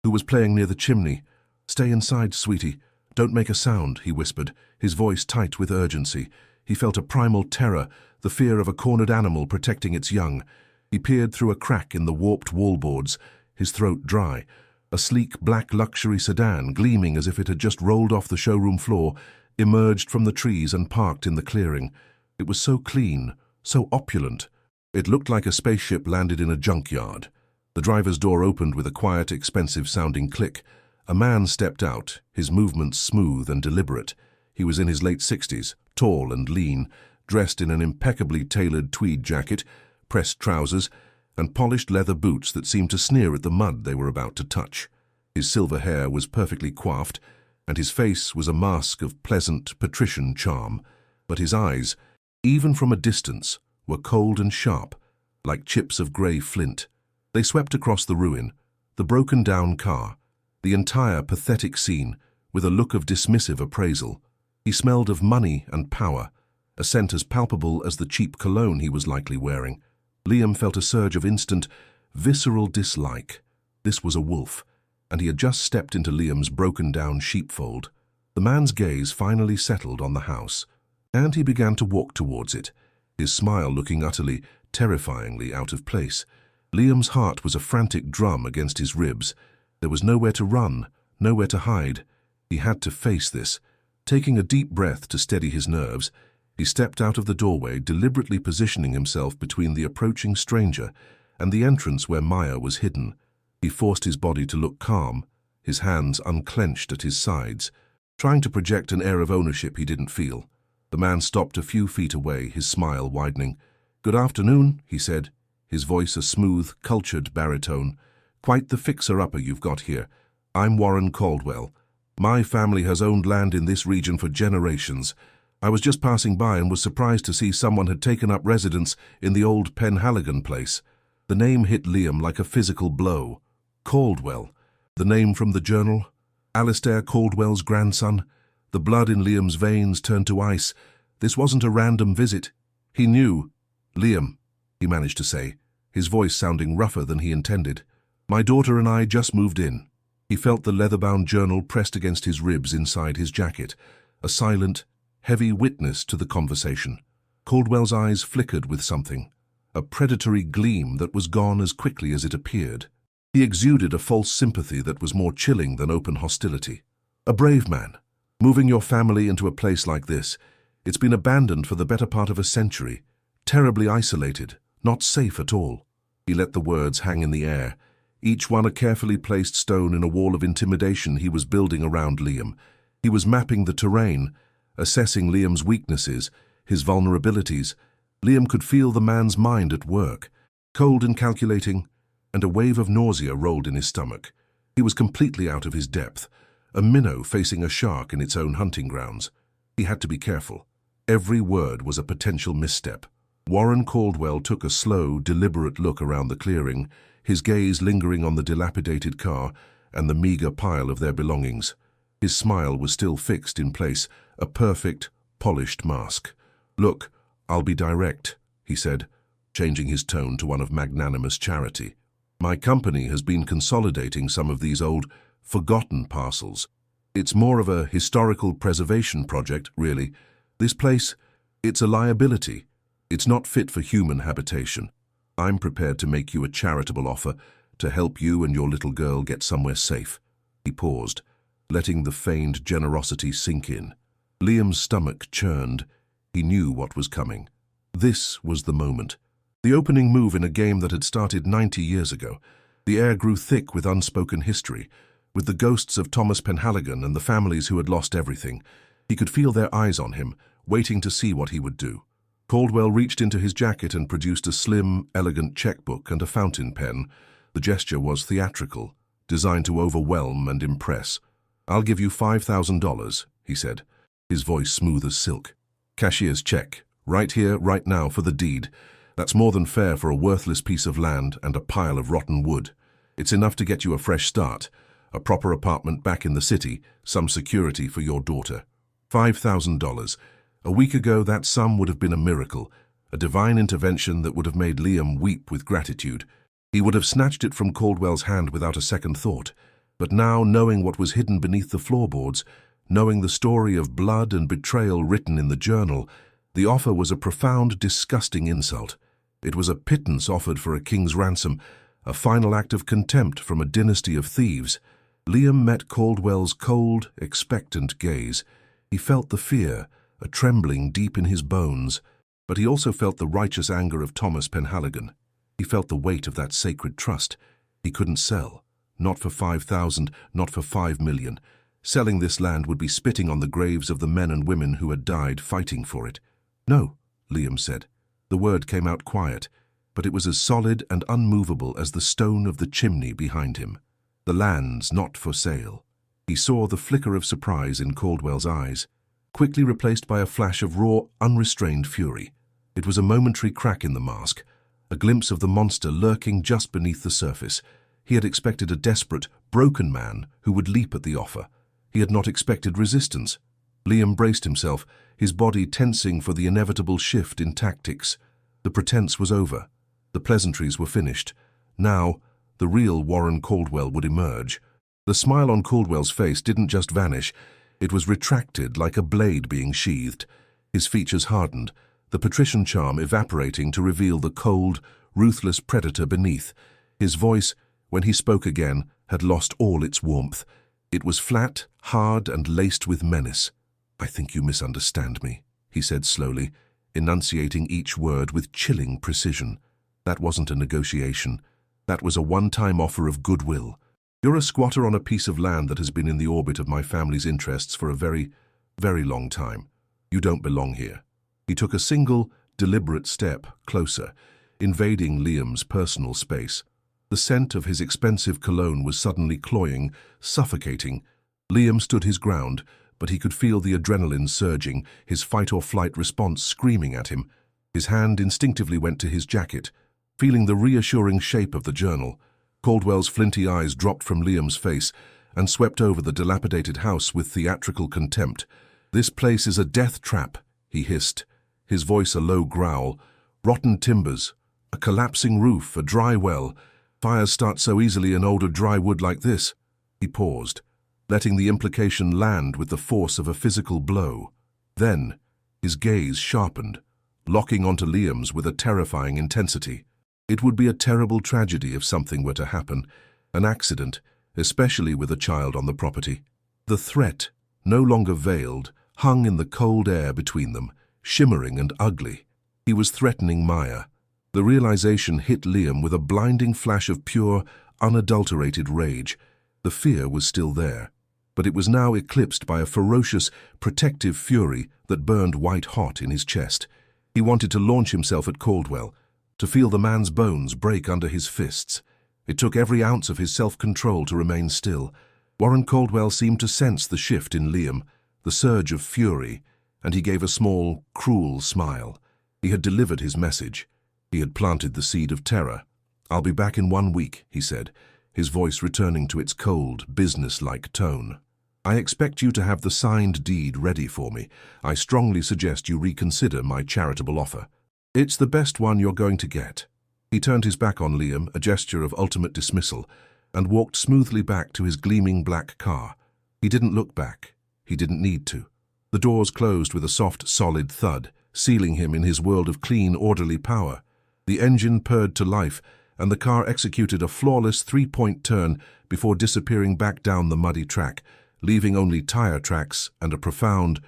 who was playing near the chimney. "Stay inside, sweetie. Don't make a sound," he whispered, his voice tight with urgency. He felt a primal terror, the fear of a cornered animal protecting its young. He peered through a crack in the warped wallboards, his throat dry. A sleek black luxury sedan, gleaming as if it had just rolled off the showroom floor, emerged from the trees and parked in the clearing. It was so clean, so opulent. It looked like a spaceship landed in a junkyard. The driver's door opened with a quiet, expensive-sounding click. A man stepped out, his movements smooth and deliberate. He was in his late 60s, tall and lean, dressed in an impeccably tailored tweed jacket, pressed trousers, and polished leather boots that seemed to sneer at the mud they were about to touch. His silver hair was perfectly coiffed, and his face was a mask of pleasant, patrician charm. But his eyes, even from a distance, were cold and sharp, like chips of grey flint. They swept across the ruin, the broken-down car, the entire pathetic scene, with a look of dismissive appraisal. He smelled of money and power, a scent as palpable as the cheap cologne he was likely wearing. Liam felt a surge of instant, visceral dislike. This was a wolf, and he had just stepped into Liam's broken-down sheepfold. The man's gaze finally settled on the house, and he began to walk towards it, his smile looking utterly, terrifyingly out of place. Liam's heart was a frantic drum against his ribs. There was nowhere to run, nowhere to hide. He had to face this. Taking a deep breath to steady his nerves, he stepped out of the doorway, deliberately positioning himself between the approaching stranger and the entrance where Maya was hidden. He forced his body to look calm, his hands unclenched at his sides, trying to project an air of ownership he didn't feel. The man stopped a few feet away, his smile widening. "Good afternoon," he said, his voice a smooth, cultured baritone. "Quite the fixer-upper you've got here. I'm Warren Caldwell. My family has owned land in this region for generations. I was just passing by and was surprised to see someone had taken up residence in the old Penhaligon place." The name hit Liam like a physical blow. Caldwell, the name from the journal, Alistair Caldwell's grandson. The blood in Liam's veins turned to ice. This wasn't a random visit. He knew. "Liam," he managed to say, his voice sounding rougher than he intended. "My daughter and I just moved in." He felt the leather-bound journal pressed against his ribs inside his jacket, a silent, heavy witness to the conversation. Caldwell's eyes flickered with something, a predatory gleam that was gone as quickly as it appeared. He exuded a false sympathy that was more chilling than open hostility. "A brave man, moving your family into a place like this. It's been abandoned for the better part of a century, terribly isolated, not safe at all." He let the words hang in the air, each one a carefully placed stone in a wall of intimidation he was building around Liam. He was mapping the terrain, assessing Liam's weaknesses, his vulnerabilities. Liam could feel the man's mind at work, cold and calculating, and a wave of nausea rolled in his stomach. He was completely out of his depth, a minnow facing a shark in its own hunting grounds. He had to be careful. Every word was a potential misstep. Warren Caldwell took a slow, deliberate look around the clearing, his gaze lingering on the dilapidated car and the meager pile of their belongings. His smile was still fixed in place, a perfect, polished mask. "Look, I'll be direct," he said, changing his tone to one of magnanimous charity. "My company has been consolidating some of these old, forgotten parcels. It's more of a historical preservation project, really. This place, it's a liability. It's not fit for human habitation. I'm prepared to make you a charitable offer to help you and your little girl get somewhere safe." He paused, letting the feigned generosity sink in. Liam's stomach churned. He knew what was coming. This was the moment. The opening move in a game that had started 90 years ago. The air grew thick with unspoken history, with the ghosts of Thomas Penhaligon and the families who had lost everything. He could feel their eyes on him, waiting to see what he would do. Caldwell reached into his jacket and produced a slim, elegant checkbook and a fountain pen. The gesture was theatrical, designed to overwhelm and impress. "I'll give you $5,000, he said, his voice smooth as silk. "Cashier's check, right here, right now, for the deed. That's more than fair for a worthless piece of land and a pile of rotten wood. It's enough to get you a fresh start, a proper apartment back in the city, some security for your daughter. $5,000. A week ago, that sum would have been a miracle, a divine intervention that would have made Liam weep with gratitude. He would have snatched it from Caldwell's hand without a second thought. But now, knowing what was hidden beneath the floorboards, knowing the story of blood and betrayal written in the journal, the offer was a profound, disgusting insult. It was a pittance offered for a king's ransom, a final act of contempt from a dynasty of thieves. Liam met Caldwell's cold, expectant gaze. He felt the fear, a trembling deep in his bones, but he also felt the righteous anger of Thomas Penhaligon. He felt the weight of that sacred trust. He couldn't sell. Not for 5,000, not for 5 million. Selling this land would be spitting on the graves of the men and women who had died fighting for it. "No," Liam said. The word came out quiet, but it was as solid and unmovable as the stone of the chimney behind him. "The land's not for sale." He saw the flicker of surprise in Caldwell's eyes, quickly replaced by a flash of raw, unrestrained fury. It was a momentary crack in the mask, a glimpse of the monster lurking just beneath the surface. He had expected a desperate, broken man who would leap at the offer. He had not expected resistance. Liam braced himself, his body tensing for the inevitable shift in tactics. The pretense was over. The pleasantries were finished. Now, the real Warren Caldwell would emerge. The smile on Caldwell's face didn't just vanish. It was retracted like a blade being sheathed. His features hardened, the patrician charm evaporating to reveal the cold, ruthless predator beneath. His voice, when he spoke again, had lost all its warmth. It was flat, hard, and laced with menace. "I think you misunderstand me," he said slowly, enunciating each word with chilling precision. "That wasn't a negotiation. That was a one-time offer of goodwill. You're a squatter on a piece of land that has been in the orbit of my family's interests for a very, very long time. You don't belong here." He took a single, deliberate step closer, invading Liam's personal space. The scent of his expensive cologne was suddenly cloying, suffocating. Liam stood his ground, but he could feel the adrenaline surging, his fight-or-flight response screaming at him. His hand instinctively went to his jacket, feeling the reassuring shape of the journal. Caldwell's flinty eyes dropped from Liam's face and swept over the dilapidated house with theatrical contempt. "This place is a death trap," he hissed, his voice a low growl. "Rotten timbers, a collapsing roof, a dry well. Fires start so easily in older dry wood like this." He paused, letting the implication land with the force of a physical blow. Then, his gaze sharpened, locking onto Liam's with a terrifying intensity. It would be a terrible tragedy if something were to happen, an accident, especially with a child on the property. The threat, no longer veiled, hung in the cold air between them, shimmering and ugly. He was threatening Maya. The realization hit Liam with a blinding flash of pure, unadulterated rage. The fear was still there, but it was now eclipsed by a ferocious, protective fury that burned white-hot in his chest. He wanted to launch himself at Caldwell, to feel the man's bones break under his fists. It took every ounce of his self-control to remain still. Warren Caldwell seemed to sense the shift in Liam, the surge of fury, and he gave a small, cruel smile. He had delivered his message. He had planted the seed of terror. "I'll be back in 1 week," he said, his voice returning to its cold, business-like tone. "I expect you to have the signed deed ready for me. I strongly suggest you reconsider my charitable offer. It's the best one you're going to get." He turned his back on Liam, a gesture of ultimate dismissal, and walked smoothly back to his gleaming black car. He didn't look back. He didn't need to. The doors closed with a soft, solid thud, sealing him in his world of clean, orderly power. The engine purred to life, and the car executed a flawless three-point turn before disappearing back down the muddy track, leaving only tire tracks and a profound,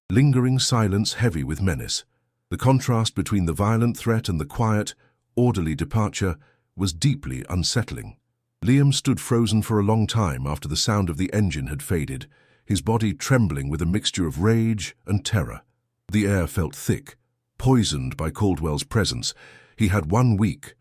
lingering silence heavy with menace. The contrast between the violent threat and the quiet, orderly departure was deeply unsettling. Liam stood frozen for a long time after the sound of the engine had faded, his body trembling with a mixture of rage and terror. The air felt thick, poisoned by Caldwell's presence. He had 1 week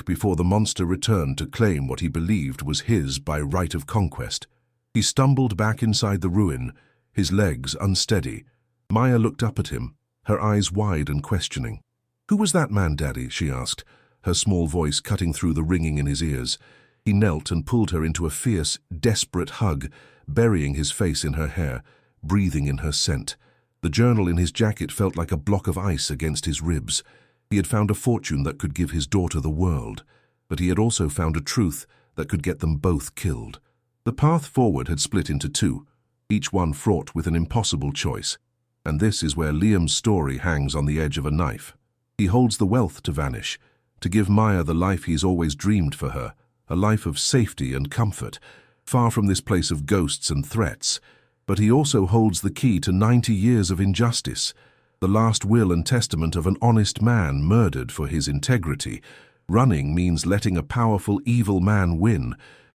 before the monster returned to claim what he believed was his by right of conquest. He stumbled back inside the ruin, his legs unsteady. Maya looked up at him, her eyes wide and questioning. "Who was that man, Daddy?" she asked, her small voice cutting through the ringing in his ears. He knelt and pulled her into a fierce, desperate hug, burying his face in her hair, breathing in her scent. The journal in his jacket felt like a block of ice against his ribs. He had found a fortune that could give his daughter the world, but he had also found a truth that could get them both killed. The path forward had split into two, each one fraught with an impossible choice. And this is where Liam's story hangs on the edge of a knife. He holds the wealth to vanish, to give Maya the life he's always dreamed for her, a life of safety and comfort, far from this place of ghosts and threats. But he also holds the key to 90 years of injustice, the last will and testament of an honest man murdered for his integrity. Running means letting a powerful, evil man win,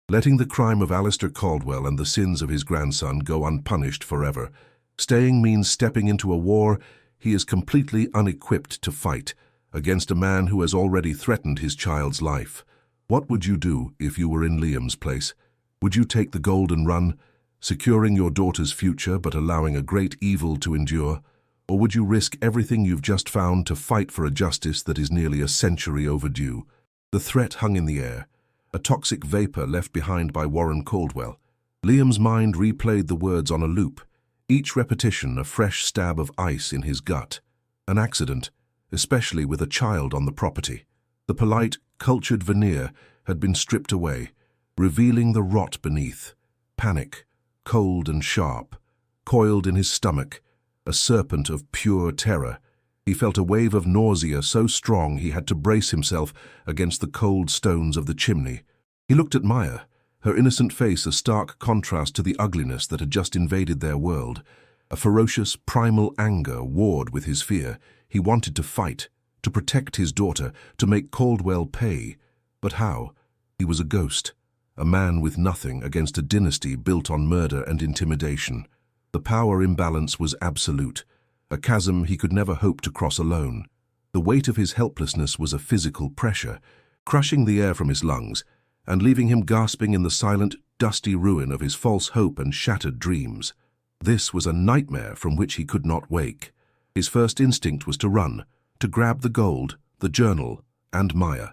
letting the crime of Alistair Caldwell and the sins of his grandson go unpunished forever. Staying means stepping into a war he is completely unequipped to fight, against a man who has already threatened his child's life. What would you do if you were in Liam's place? Would you take the gold and run, securing your daughter's future but allowing a great evil to endure? Or would you risk everything you've just found to fight for a justice that is nearly a century overdue? The threat hung in the air, a toxic vapor left behind by Warren Caldwell. Liam's mind replayed the words on a loop, each repetition a fresh stab of ice in his gut. An accident, especially with a child on the property. The polite, cultured veneer had been stripped away, revealing the rot beneath. Panic, cold and sharp, coiled in his stomach, a serpent of pure terror. He felt a wave of nausea so strong he had to brace himself against the cold stones of the chimney. He looked at Maya, her innocent face a stark contrast to the ugliness that had just invaded their world. A ferocious, primal anger warred with his fear. He wanted to fight, to protect his daughter, to make Caldwell pay. But how? He was a ghost, a man with nothing against a dynasty built on murder and intimidation. The power imbalance was absolute, a chasm he could never hope to cross alone. The weight of his helplessness was a physical pressure, crushing the air from his lungs and leaving him gasping in the silent, dusty ruin of his false hope and shattered dreams. This was a nightmare from which he could not wake. His first instinct was to run, to grab the gold, the journal, and Maya,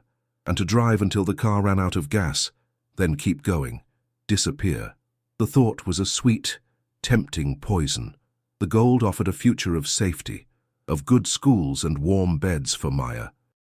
and to drive until the car ran out of gas, then keep going, disappear. The thought was a sweet, tempting poison. The gold offered a future of safety, of good schools and warm beds for Maya,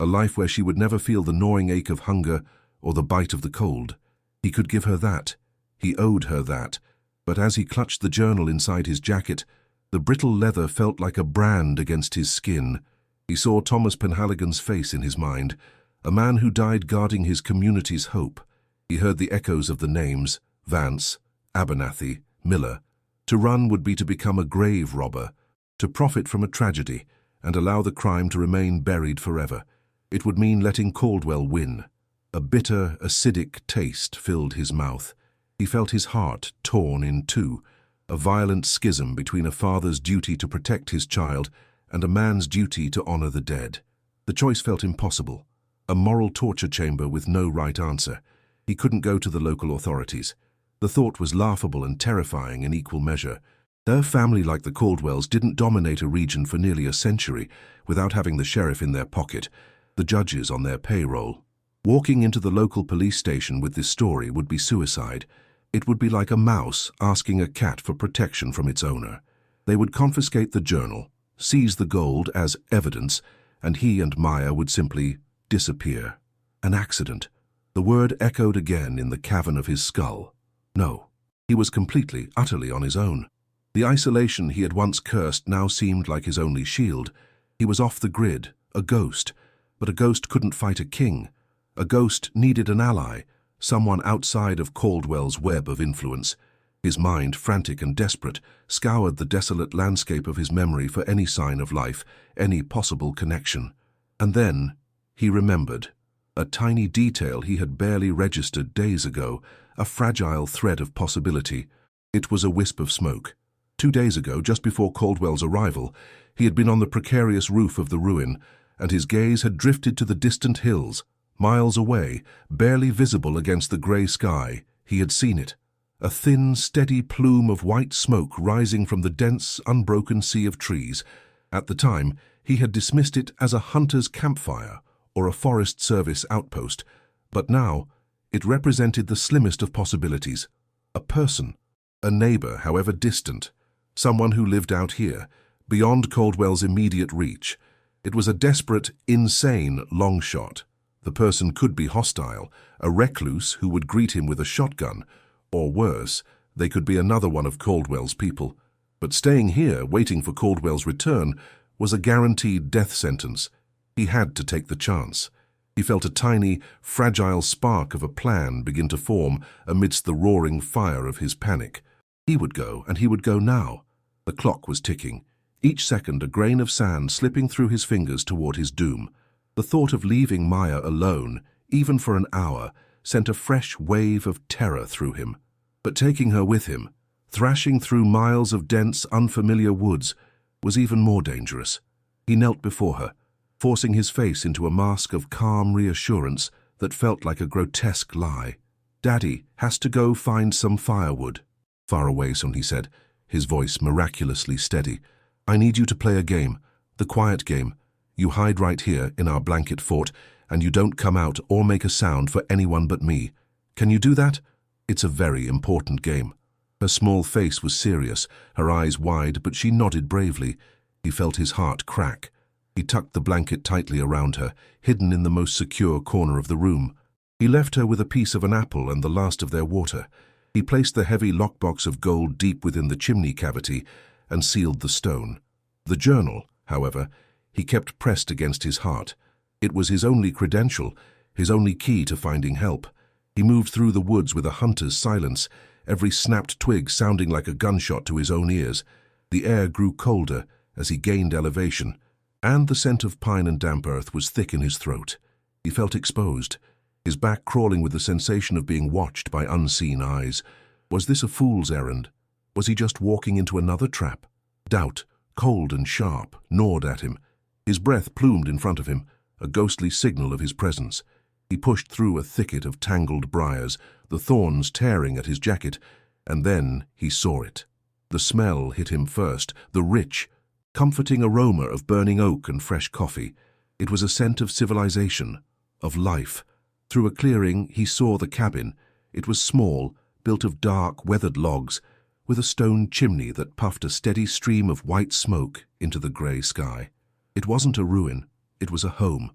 a life where she would never feel the gnawing ache of hunger or the bite of the cold. He could give her that. He owed her that. But as he clutched the journal inside his jacket, the brittle leather felt like a brand against his skin. He saw Thomas Penhaligon's face in his mind, a man who died guarding his community's hope. He heard the echoes of the names, Vance, Abernathy, Miller. To run would be to become a grave robber, to profit from a tragedy and allow the crime to remain buried forever. It would mean letting Caldwell win. A bitter, acidic taste filled his mouth. He felt his heart torn in two, a violent schism between a father's duty to protect his child and a man's duty to honor the dead. The choice felt impossible, a moral torture chamber with no right answer. He couldn't go to the local authorities. The thought was laughable and terrifying in equal measure. Their family, like the Caldwells, didn't dominate a region for nearly a century without having the sheriff in their pocket, the judges on their payroll. Walking into the local police station with this story would be suicide. It would be like a mouse asking a cat for protection from its owner. They would confiscate the journal, seize the gold as evidence, and he and Maya would simply disappear. An accident. The word echoed again in the cavern of his skull. No, he was completely, utterly on his own. The isolation he had once cursed now seemed like his only shield. He was off the grid, a ghost, but a ghost couldn't fight a king. A ghost needed an ally, someone outside of Caldwell's web of influence. His mind, frantic and desperate, scoured the desolate landscape of his memory for any sign of life, any possible connection. And then he remembered. A tiny detail he had barely registered days ago, a fragile thread of possibility. It was a wisp of smoke. 2 days ago, just before Caldwell's arrival, he had been on the precarious roof of the ruin, and his gaze had drifted to the distant hills, miles away, barely visible against the grey sky. He had seen it. A thin, steady plume of white smoke rising from the dense, unbroken sea of trees. At the time, he had dismissed it as a hunter's campfire or a Forest Service outpost, but now it represented the slimmest of possibilities. A person, a neighbor, however distant, someone who lived out here, beyond Caldwell's immediate reach. It was a desperate, insane long shot. The person could be hostile, a recluse who would greet him with a shotgun, or worse, they could be another one of Caldwell's people. But staying here, waiting for Caldwell's return, was a guaranteed death sentence. He had to take the chance. He felt a tiny, fragile spark of a plan begin to form amidst the roaring fire of his panic. He would go, and he would go now. The clock was ticking, each second a grain of sand slipping through his fingers toward his doom. The thought of leaving Maya alone, even for an hour, sent a fresh wave of terror through him. But taking her with him, thrashing through miles of dense, unfamiliar woods, was even more dangerous. He knelt before her, forcing his face into a mask of calm reassurance that felt like a grotesque lie. "Daddy has to go find some firewood." Far away, he said, his voice miraculously steady. "I need you to play a game, the quiet game. You hide right here in our blanket fort, and you don't come out or make a sound for anyone but me. Can you do that? It's a very important game." Her small face was serious, her eyes wide, but she nodded bravely. He felt his heart crack. He tucked the blanket tightly around her, hidden in the most secure corner of the room. He left her with a piece of an apple and the last of their water. He placed the heavy lockbox of gold deep within the chimney cavity and sealed the stone. The journal, however, he kept pressed against his heart. It was his only credential, his only key to finding help. He moved through the woods with a hunter's silence, every snapped twig sounding like a gunshot to his own ears. The air grew colder as he gained elevation, and the scent of pine and damp earth was thick in his throat. He felt exposed, his back crawling with the sensation of being watched by unseen eyes. Was this a fool's errand? Was he just walking into another trap? Doubt, cold and sharp, gnawed at him. His breath plumed in front of him, a ghostly signal of his presence. He pushed through a thicket of tangled briars, the thorns tearing at his jacket, and then he saw it. The smell hit him first, the rich, comforting aroma of burning oak and fresh coffee. It was a scent of civilization, of life. Through a clearing, he saw the cabin. It was small, built of dark, weathered logs, with a stone chimney that puffed a steady stream of white smoke into the grey sky. It wasn't a ruin, it was a home.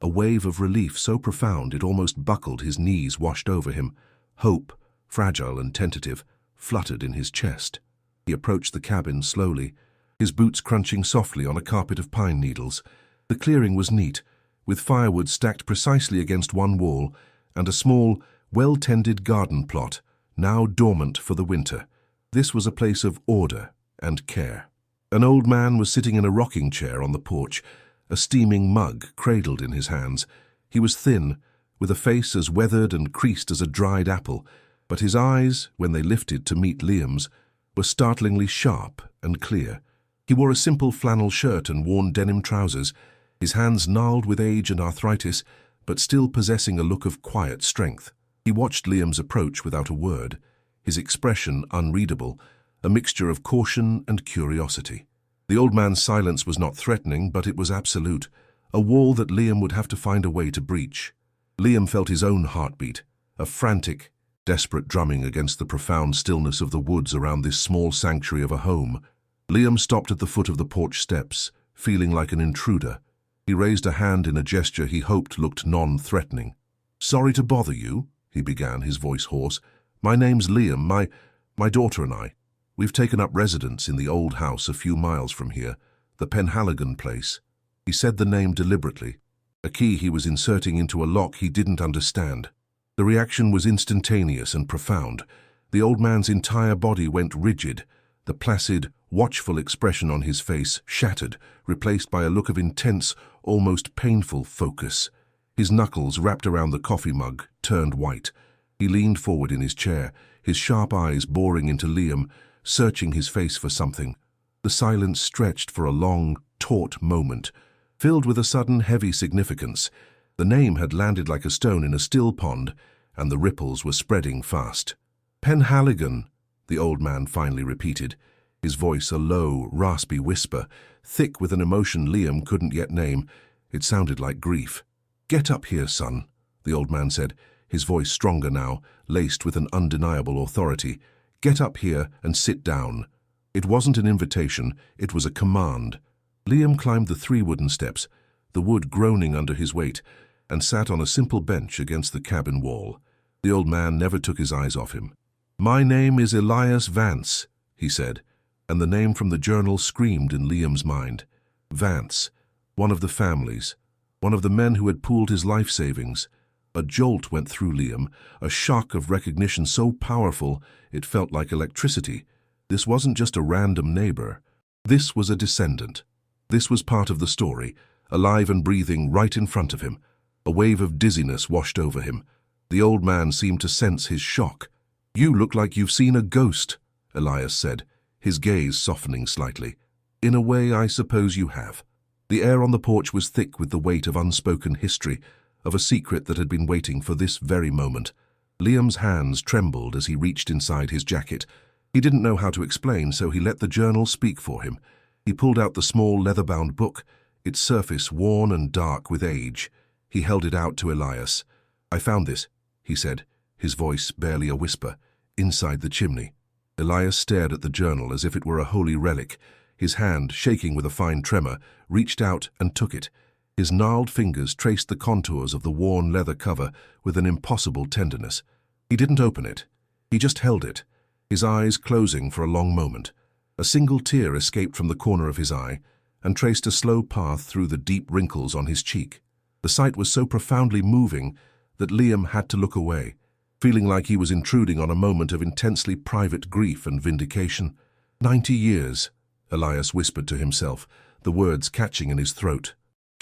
A wave of relief so profound it almost buckled his knees washed over him. Hope, fragile and tentative, fluttered in his chest. He approached the cabin slowly, his boots crunching softly on a carpet of pine needles. The clearing was neat, with firewood stacked precisely against one wall and a small, well-tended garden plot, now dormant for the winter. This was a place of order and care. An old man was sitting in a rocking chair on the porch, a steaming mug cradled in his hands. He was thin, with a face as weathered and creased as a dried apple, but his eyes, when they lifted to meet Liam's, were startlingly sharp and clear. He wore a simple flannel shirt and worn denim trousers, his hands gnarled with age and arthritis, but still possessing a look of quiet strength. He watched Liam's approach without a word, his expression unreadable, a mixture of caution and curiosity. The old man's silence was not threatening, but it was absolute, a wall that Liam would have to find a way to breach. Liam felt his own heartbeat, a frantic, desperate drumming against the profound stillness of the woods around this small sanctuary of a home. Liam stopped at the foot of the porch steps, feeling like an intruder. He raised a hand in a gesture he hoped looked non-threatening. "Sorry to bother you," he began, his voice hoarse. "My name's Liam. My daughter and I. We've taken up residence in the old house a few miles from here, the Penhaligon place." He said the name deliberately, a key he was inserting into a lock he didn't understand. The reaction was instantaneous and profound. The old man's entire body went rigid, the placid, watchful expression on his face shattered, replaced by a look of intense, almost painful focus. His knuckles, wrapped around the coffee mug, turned white. He leaned forward in his chair, his sharp eyes boring into Liam, searching his face for something. The silence stretched for a long, taut moment, filled with a sudden, heavy significance. The name had landed like a stone in a still pond, and the ripples were spreading fast. "Penhaligon," the old man finally repeated, his voice a low, raspy whisper, thick with an emotion Liam couldn't yet name. It sounded like grief. "Get up here, son," the old man said, his voice stronger now, laced with an undeniable authority. "Get up here and sit down." It wasn't an invitation, it was a command. Liam climbed the 3 wooden steps, the wood groaning under his weight, and sat on a simple bench against the cabin wall. The old man never took his eyes off him. "My name is Elias Vance," he said, and the name from the journal screamed in Liam's mind. Vance, one of the families, one of the men who had pooled his life savings. A jolt went through Liam, a shock of recognition so powerful it felt like electricity. This wasn't just a random neighbor. This was a descendant. This was part of the story, alive and breathing right in front of him. A wave of dizziness washed over him. The old man seemed to sense his shock. "You look like you've seen a ghost," Elias said, his gaze softening slightly. "In a way, I suppose you have." The air on the porch was thick with the weight of unspoken history, of a secret that had been waiting for this very moment. Liam's hands trembled as he reached inside his jacket. He didn't know how to explain, so he let the journal speak for him. He pulled out the small leather-bound book, its surface worn and dark with age. He held it out to Elias. "I found this," he said, his voice barely a whisper, "inside the chimney." Elias stared at the journal as if it were a holy relic. His hand, shaking with a fine tremor, reached out and took it. His gnarled fingers traced the contours of the worn leather cover with an impossible tenderness. He didn't open it. He just held it, his eyes closing for a long moment. A single tear escaped from the corner of his eye and traced a slow path through the deep wrinkles on his cheek. The sight was so profoundly moving that Liam had to look away, feeling like he was intruding on a moment of intensely private grief and vindication. 90 years, Elias whispered to himself, the words catching in his throat.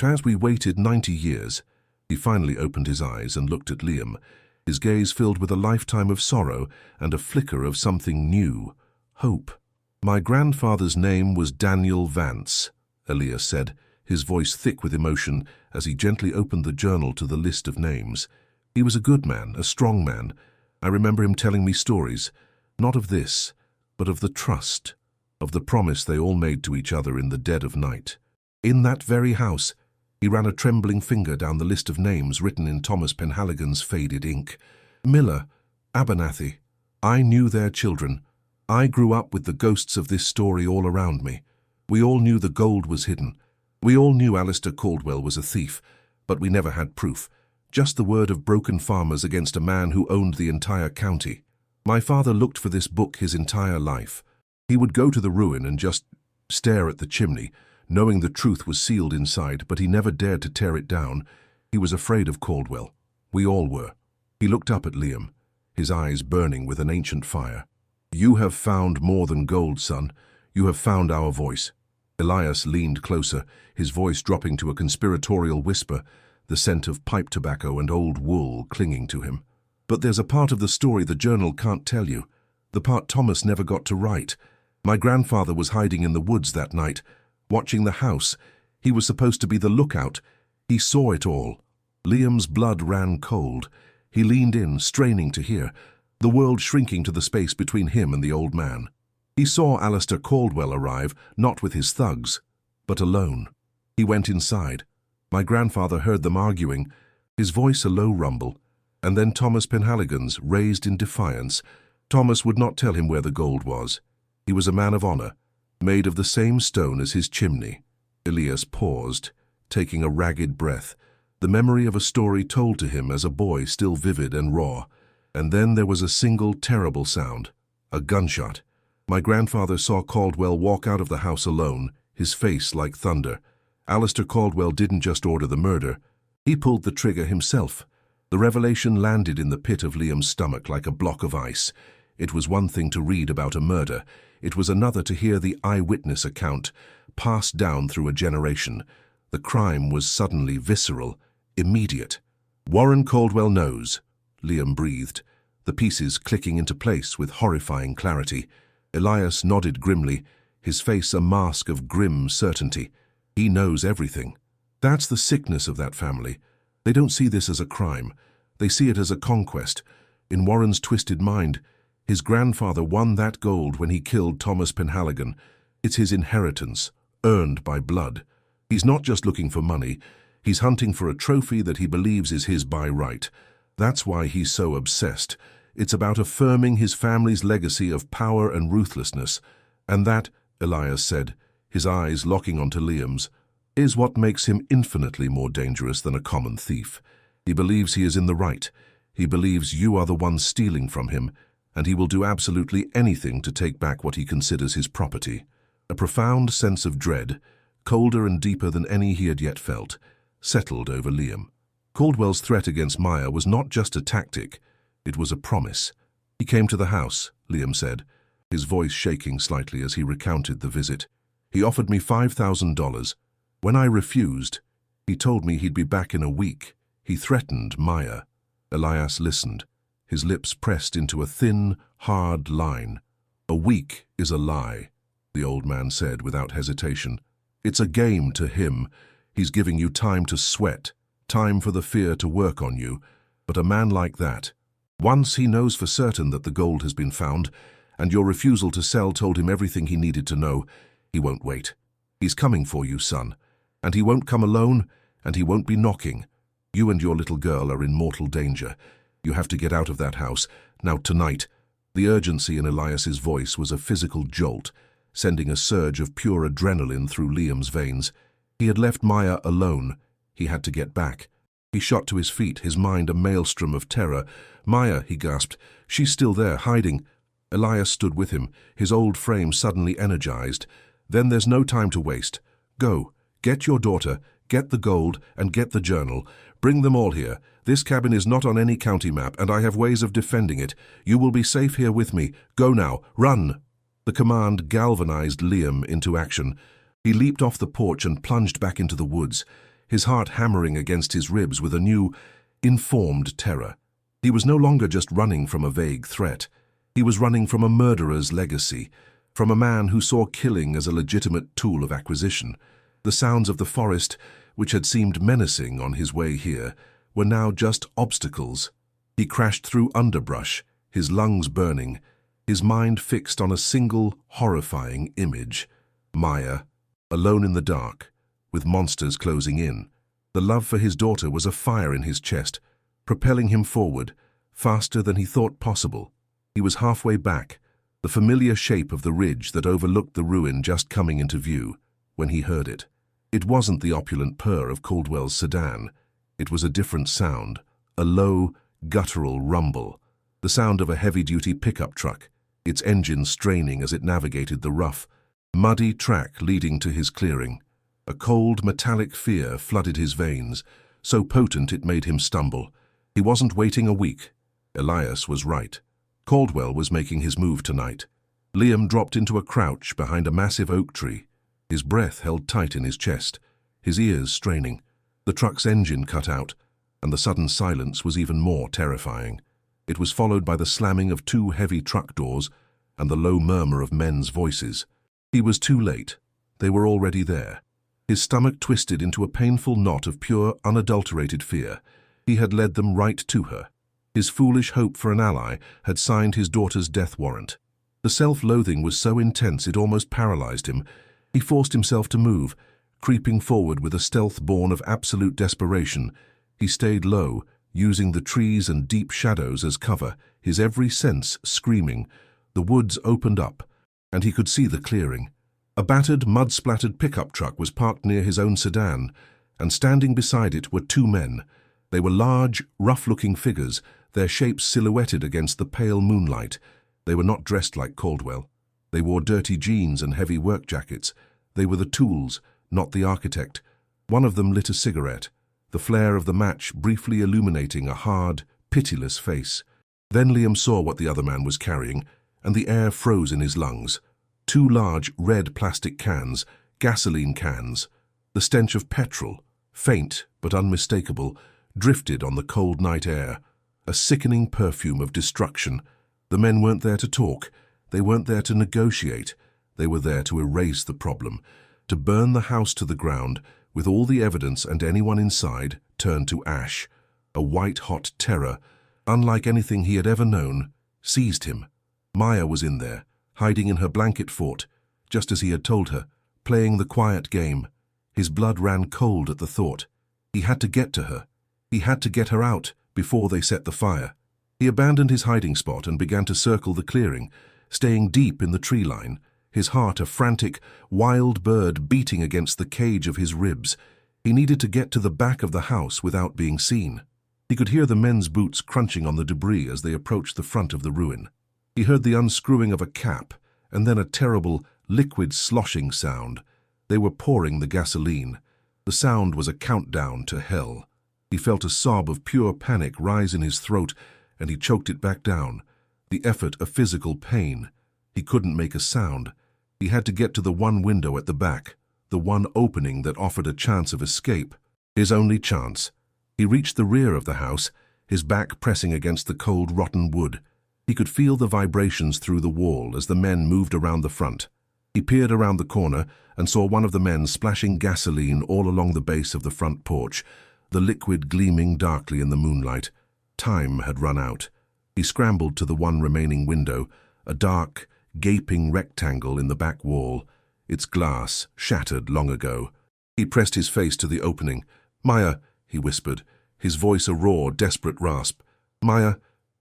As we waited 90 years, he finally opened his eyes and looked at Liam, his gaze filled with a lifetime of sorrow and a flicker of something new, hope. "My grandfather's name was Daniel Vance," Elias said, his voice thick with emotion as he gently opened the journal to the list of names. "He was a good man, a strong man. I remember him telling me stories, not of this, but of the trust, of the promise they all made to each other in the dead of night. In that very house," he ran a trembling finger down the list of names written in Thomas Penhaligon's faded ink. "Miller, Abernathy. I knew their children. I grew up with the ghosts of this story all around me. We all knew the gold was hidden. We all knew Alistair Caldwell was a thief, but we never had proof. Just the word of broken farmers against a man who owned the entire county. My father looked for this book his entire life. He would go to the ruin and just stare at the chimney, knowing the truth was sealed inside, but he never dared to tear it down. He was afraid of Caldwell. We all were." He looked up at Liam, his eyes burning with an ancient fire. "You have found more than gold, son. You have found our voice." Elias leaned closer, his voice dropping to a conspiratorial whisper, the scent of pipe tobacco and old wool clinging to him. "But there's a part of the story the journal can't tell you, the part Thomas never got to write. My grandfather was hiding in the woods that night, watching the house. He was supposed to be the lookout. He saw it all." Liam's blood ran cold. He leaned in, straining to hear, the world shrinking to the space between him and the old man. He saw Alistair Caldwell arrive, not with his thugs, but alone. He went inside. My grandfather heard them arguing, his voice a low rumble, and then Thomas Penhaligon's, raised in defiance. Thomas would not tell him where the gold was. He was a man of honor, made of the same stone as his chimney. Elias paused, taking a ragged breath, the memory of a story told to him as a boy still vivid and raw. And then there was a single terrible sound, a gunshot. My grandfather saw Caldwell walk out of the house alone, his face like thunder. Alistair Caldwell didn't just order the murder. He pulled the trigger himself. The revelation landed in the pit of Liam's stomach like a block of ice. It was one thing to read about a murder. It was another to hear the eyewitness account, passed down through a generation. The crime was suddenly visceral, immediate. "Warren Caldwell knows," Liam breathed, the pieces clicking into place with horrifying clarity. Elias nodded grimly, his face a mask of grim certainty. "He knows everything." That's the sickness of that family. They don't see this as a crime. They see it as a conquest. In Warren's twisted mind, his grandfather won that gold when he killed Thomas Penhaligon. It's his inheritance, earned by blood. He's not just looking for money. He's hunting for a trophy that he believes is his by right. That's why he's so obsessed. It's about affirming his family's legacy of power and ruthlessness. And that, Elias said, his eyes locking onto Liam's, is what makes him infinitely more dangerous than a common thief. He believes he is in the right. He believes you are the one stealing from him, and he will do absolutely anything to take back what he considers his property. A profound sense of dread, colder and deeper than any he had yet felt, settled over Liam. Caldwell's threat against Maya was not just a tactic, it was a promise. "He came to the house," Liam said, his voice shaking slightly as he recounted the visit. "He offered me $5,000. When I refused, he told me he'd be back in a week. He threatened Maya." Elias listened, his lips pressed into a thin, hard line. "A week is a lie," the old man said without hesitation. "It's a game to him. He's giving you time to sweat, time for the fear to work on you. But a man like that, once he knows for certain that the gold has been found, and your refusal to sell told him everything he needed to know, he won't wait. He's coming for you, son. And he won't come alone, and he won't be knocking. You and your little girl are in mortal danger. You have to get out of that house, now tonight." The urgency in Elias's voice was a physical jolt, sending a surge of pure adrenaline through Liam's veins. He had left Maya alone. He had to get back. He shot to his feet, his mind a maelstrom of terror. "Maya," he gasped. "She's still there, hiding." Elias stood with him, his old frame suddenly energized. "Then there's no time to waste. Go. Get your daughter, get the gold, and get the journal. Bring them all here. This cabin is not on any county map, and I have ways of defending it. You will be safe here with me. Go now. Run!" The command galvanized Liam into action. He leaped off the porch and plunged back into the woods, his heart hammering against his ribs with a new, informed terror. He was no longer just running from a vague threat. He was running from a murderer's legacy, from a man who saw killing as a legitimate tool of acquisition. The sounds of the forest, which had seemed menacing on his way here, were now just obstacles. He crashed through underbrush, his lungs burning, his mind fixed on a single, horrifying image. Maya, alone in the dark, with monsters closing in. The love for his daughter was a fire in his chest, propelling him forward, faster than he thought possible. He was halfway back, the familiar shape of the ridge that overlooked the ruin just coming into view, when he heard it. It wasn't the opulent purr of Caldwell's sedan. It was a different sound, a low, guttural rumble, the sound of a heavy-duty pickup truck, its engine straining as it navigated the rough, muddy track leading to his clearing. A cold, metallic fear flooded his veins, so potent it made him stumble. He wasn't waiting a week. Elias was right. Caldwell was making his move tonight. Liam dropped into a crouch behind a massive oak tree, his breath held tight in his chest, his ears straining. The truck's engine cut out, and the sudden silence was even more terrifying. It was followed by the slamming of two heavy truck doors and the low murmur of men's voices. He was too late. They were already there. His stomach twisted into a painful knot of pure, unadulterated fear. He had led them right to her. His foolish hope for an ally had signed his daughter's death warrant. The self-loathing was so intense it almost paralyzed him. He forced himself to move, creeping forward with a stealth born of absolute desperation. He stayed low, using the trees and deep shadows as cover, his every sense screaming. The woods opened up, and he could see the clearing. A battered, mud-splattered pickup truck was parked near his own sedan, and standing beside it were two men. They were large, rough-looking figures, their shapes silhouetted against the pale moonlight. They were not dressed like Caldwell. They wore dirty jeans and heavy work jackets. They were the tools, not the architect. One of them lit a cigarette. the flare of the match briefly illuminating a hard, pitiless face. Then Liam saw what the other man was carrying, and the air froze in his lungs. 2 large red plastic cans, gasoline cans. The stench of petrol, faint but unmistakable, drifted on the cold night air. A sickening perfume of destruction. The men weren't there to talk. They weren't there to negotiate. They were there to erase the problem, to burn the house to the ground, with all the evidence and anyone inside turned to ash. A white-hot terror, unlike anything he had ever known, seized him. Maya was in there, hiding in her blanket fort, just as he had told her, playing the quiet game. His blood ran cold at the thought. He had to get to her. He had to get her out before they set the fire. He abandoned his hiding spot and began to circle the clearing, staying deep in the tree line, his heart a frantic, wild bird beating against the cage of his ribs. He needed to get to the back of the house without being seen. He could hear the men's boots crunching on the debris as they approached the front of the ruin. He heard the unscrewing of a cap, and then a terrible, liquid sloshing sound. They were pouring the gasoline. The sound was a countdown to hell. He felt a sob of pure panic rise in his throat, and he choked it back down. The effort a physical pain. He couldn't make a sound. He had to get to the one window at the back, the one opening that offered a chance of escape. His only chance. He reached the rear of the house, his back pressing against the cold, rotten wood. He could feel the vibrations through the wall as the men moved around the front. He peered around the corner and saw one of the men splashing gasoline all along the base of the front porch, the liquid gleaming darkly in the moonlight. Time had run out. He scrambled to the one remaining window, a dark, gaping rectangle in the back wall, its glass shattered long ago. He pressed his face to the opening. "Maya," he whispered, his voice a raw, desperate rasp. "Maya,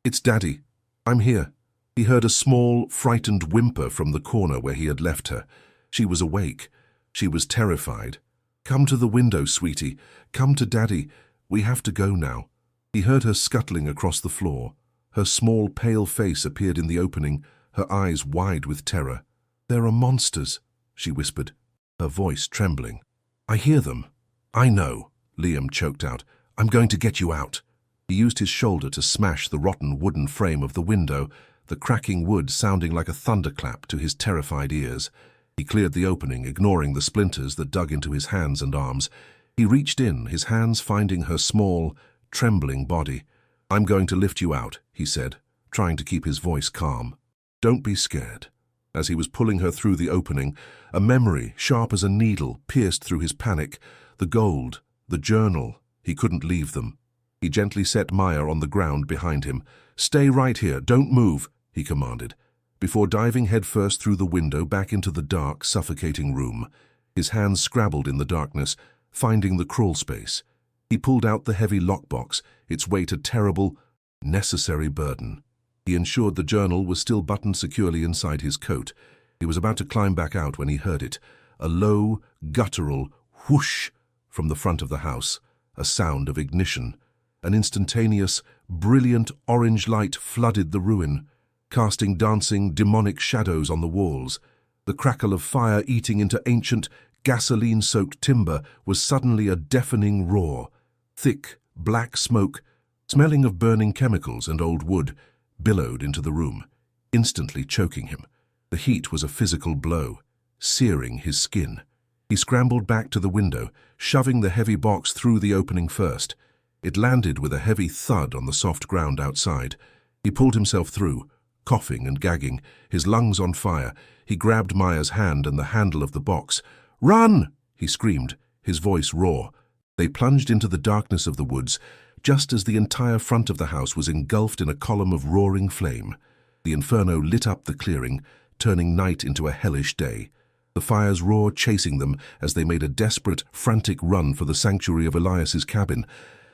it's Daddy. I'm here." He heard a small, frightened whimper from the corner where he had left her. She was awake. She was terrified. "Come to the window, sweetie. Come to Daddy. We have to go now." He heard her scuttling across the floor. Her small, pale face appeared in the opening, her eyes wide with terror. "There are monsters," she whispered, her voice trembling. "I hear them." "I know," Liam choked out. "I'm going to get you out." He used his shoulder to smash the rotten wooden frame of the window, the cracking wood sounding like a thunderclap to his terrified ears. He cleared the opening, ignoring the splinters that dug into his hands and arms. He reached in, his hands finding her small, trembling body. "I'm going to lift you out," he said, trying to keep his voice calm. "Don't be scared." As he was pulling her through the opening, a memory, sharp as a needle, pierced through his panic. The gold, the journal, he couldn't leave them. He gently set Maya on the ground behind him. "Stay right here, don't move," he commanded, before diving headfirst through the window back into the dark, suffocating room. His hands scrabbled in the darkness, finding the crawl space. He pulled out the heavy lockbox, its weight a terrible, necessary burden. He ensured the journal was still buttoned securely inside his coat. He was about to climb back out when he heard it, a low, guttural whoosh from the front of the house, a sound of ignition. An instantaneous, brilliant orange light flooded the ruin, casting dancing, demonic shadows on the walls. The crackle of fire eating into ancient, gasoline-soaked timber was suddenly a deafening roar. Thick, black smoke, smelling of burning chemicals and old wood, billowed into the room, instantly choking him. The heat was a physical blow, searing his skin. He scrambled back to the window, shoving the heavy box through the opening first. It landed with a heavy thud on the soft ground outside. He pulled himself through, coughing and gagging, his lungs on fire. He grabbed Maya's hand and the handle of the box. "Run!" he screamed, his voice raw. They plunged into the darkness of the woods, just as the entire front of the house was engulfed in a column of roaring flame. The inferno lit up the clearing, turning night into a hellish day. The fires roared, chasing them as they made a desperate, frantic run for the sanctuary of Elias's cabin.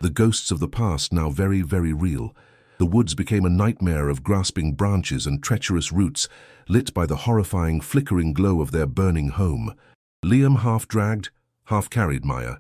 The ghosts of the past now very, very real. The woods became a nightmare of grasping branches and treacherous roots, lit by the horrifying, flickering glow of their burning home. Liam half dragged, half carried Maya,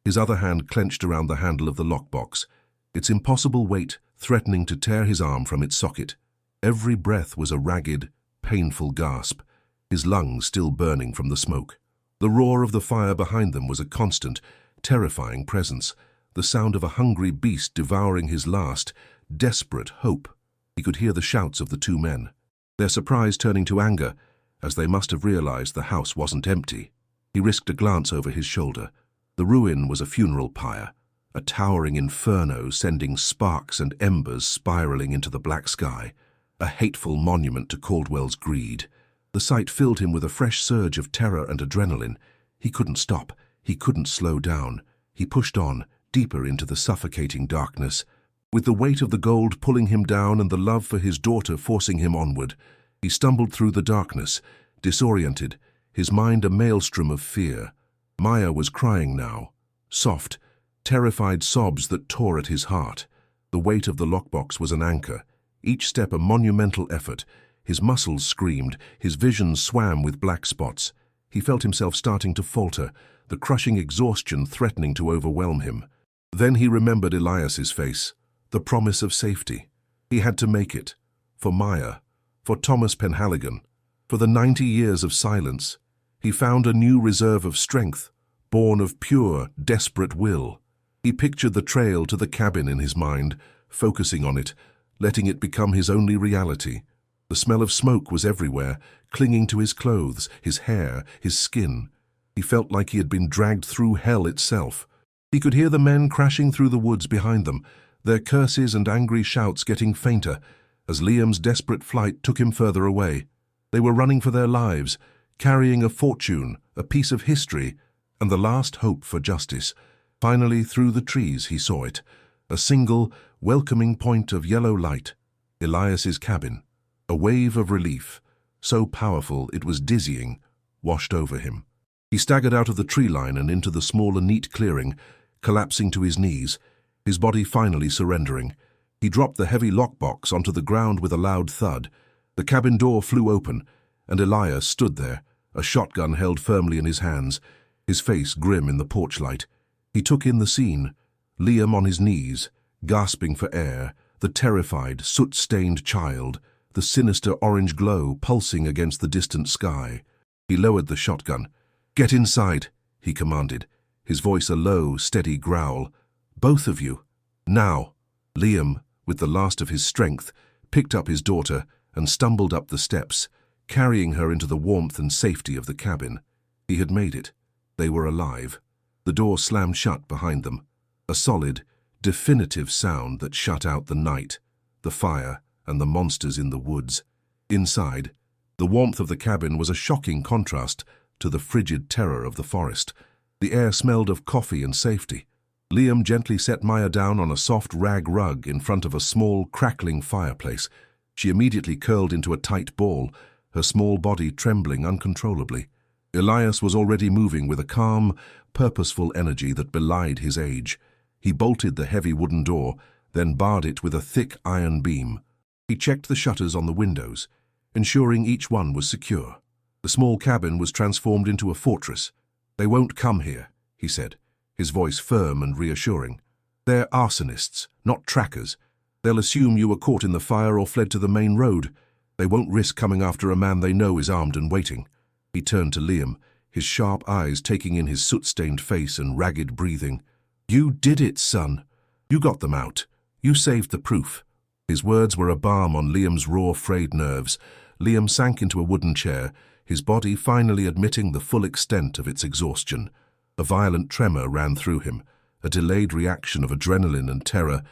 his other hand clenched around the handle of the lockbox, its impossible weight threatening to tear his arm from its socket. Every breath was a ragged, painful gasp, his lungs still burning from the smoke. The roar of the fire behind them was a constant, terrifying presence. the sound of a hungry beast devouring his last, desperate hope. He could hear the shouts of the two men, their surprise turning to anger, as they must have realized the house wasn't empty. He risked a glance over his shoulder. The ruin was a funeral pyre, a towering inferno sending sparks and embers spiraling into the black sky, a hateful monument to Caldwell's greed. The sight filled him with a fresh surge of terror and adrenaline. He couldn't stop. He couldn't slow down. He pushed on, deeper into the suffocating darkness. With the weight of the gold pulling him down and the love for his daughter forcing him onward, he stumbled through the darkness, disoriented, his mind a maelstrom of fear. Maya was crying now, soft, terrified sobs that tore at his heart. The weight of the lockbox was an anchor, each step a monumental effort. His muscles screamed, his vision swam with black spots. He felt himself starting to falter, the crushing exhaustion threatening to overwhelm him. Then he remembered Elias's face, the promise of safety. He had to make it, for Maya, for Thomas Penhaligon, for the 90 years of silence. He found a new reserve of strength, born of pure, desperate will. He pictured the trail to the cabin in his mind, focusing on it, letting it become his only reality. The smell of smoke was everywhere, clinging to his clothes, his hair, his skin. He felt like he had been dragged through hell itself. He could hear the men crashing through the woods behind them, their curses and angry shouts getting fainter, as Liam's desperate flight took him further away. They were running for their lives, carrying a fortune, a piece of history, and the last hope for justice. Finally, through the trees, he saw it, a single, welcoming point of yellow light, Elias's cabin. A wave of relief, so powerful it was dizzying, washed over him. He staggered out of the tree line and into the small and neat clearing, collapsing to his knees, his body finally surrendering. He dropped the heavy lockbox onto the ground with a loud thud. The cabin door flew open, and Elias stood there, a shotgun held firmly in his hands, his face grim in the porch light. He took in the scene, Liam on his knees, gasping for air, the terrified, soot-stained child, the sinister orange glow pulsing against the distant sky. He lowered the shotgun. "Get inside," he commanded, his voice a low, steady growl. "Both of you. Now." Liam, with the last of his strength, picked up his daughter and stumbled up the steps, carrying her into the warmth and safety of the cabin. He had made it. They were alive. The door slammed shut behind them, a solid, definitive sound that shut out the night, the fire, and the monsters in the woods. Inside, the warmth of the cabin was a shocking contrast to the frigid terror of the forest. The air smelled of coffee and safety. Liam gently set Maya down on a soft rag rug in front of a small, crackling fireplace. She immediately curled into a tight ball, her small body trembling uncontrollably. Elias was already moving with a calm, purposeful energy that belied his age. He bolted the heavy wooden door, then barred it with a thick iron beam. He checked the shutters on the windows, ensuring each one was secure. The small cabin was transformed into a fortress. "They won't come here," he said, his voice firm and reassuring. "They're arsonists, not trackers. They'll assume you were caught in the fire or fled to the main road. They won't risk coming after a man they know is armed and waiting." He turned to Liam, his sharp eyes taking in his soot-stained face and ragged breathing. "You did it, son. You got them out. You saved the proof." His words were a balm on Liam's raw, frayed nerves. Liam sank into a wooden chair, his body finally admitting the full extent of its exhaustion. A violent tremor ran through him, a delayed reaction of adrenaline and terror.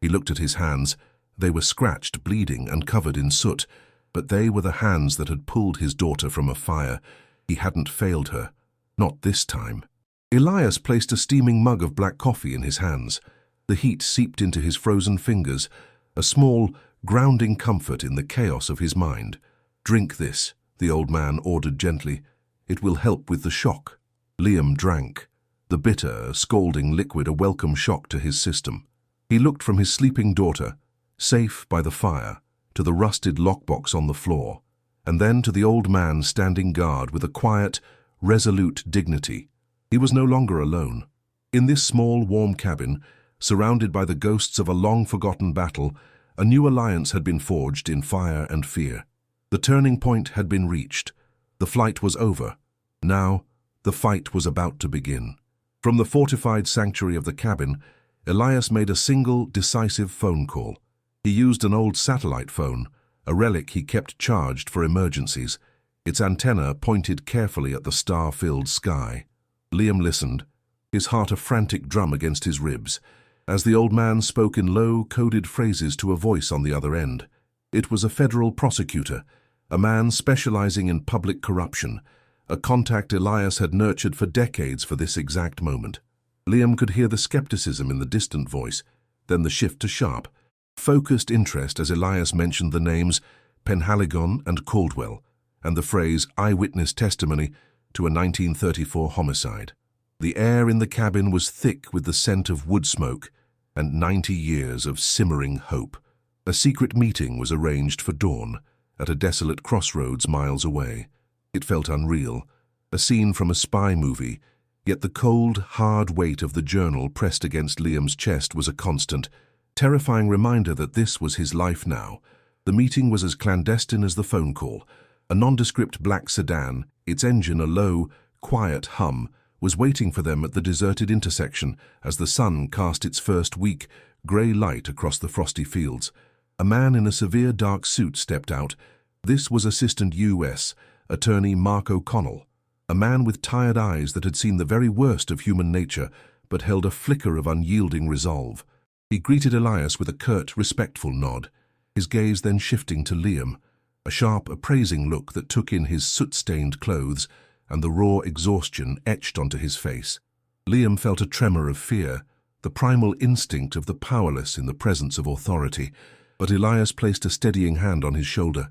He looked at his hands. They were scratched, bleeding, and covered in soot, but they were the hands that had pulled his daughter from a fire. He hadn't failed her. Not this time. Elias placed a steaming mug of black coffee in his hands. The heat seeped into his frozen fingers, a small, grounding comfort in the chaos of his mind. "Drink this," the old man ordered gently. "It will help with the shock." Liam drank, the bitter, scalding liquid a welcome shock to his system. He looked from his sleeping daughter, safe by the fire, to the rusted lockbox on the floor, and then to the old man standing guard with a quiet, resolute dignity. He was no longer alone. In this small, warm cabin, surrounded by the ghosts of a long-forgotten battle, a new alliance had been forged in fire and fear. The turning point had been reached. The flight was over. Now, the fight was about to begin. From the fortified sanctuary of the cabin, Elias made a single, decisive phone call. He used an old satellite phone, a relic he kept charged for emergencies. Its antenna pointed carefully at the star-filled sky. Liam listened, his heart a frantic drum against his ribs, as the old man spoke in low, coded phrases to a voice on the other end. It was a federal prosecutor, a man specializing in public corruption, a contact Elias had nurtured for decades for this exact moment. Liam could hear the skepticism in the distant voice, then the shift to sharp, focused interest as Elias mentioned the names Penhaligon and Caldwell, and the phrase eyewitness testimony to a 1934 homicide. The air in the cabin was thick with the scent of wood smoke and 90 years of simmering hope. A secret meeting was arranged for dawn, at a desolate crossroads miles away. It felt unreal, a scene from a spy movie, yet the cold, hard weight of the journal pressed against Liam's chest was a constant, terrifying reminder that this was his life now. The meeting was as clandestine as the phone call. A nondescript black sedan, its engine a low, quiet hum, was waiting for them at the deserted intersection as the sun cast its first weak, grey light across the frosty fields. A man in a severe dark suit stepped out. This was Assistant U.S. Attorney Mark O'Connell, a man with tired eyes that had seen the very worst of human nature but held a flicker of unyielding resolve. He greeted Elias with a curt, respectful nod, his gaze then shifting to Liam, a sharp, appraising look that took in his soot-stained clothes and the raw exhaustion etched onto his face. Liam felt a tremor of fear, the primal instinct of the powerless in the presence of authority, but Elias placed a steadying hand on his shoulder,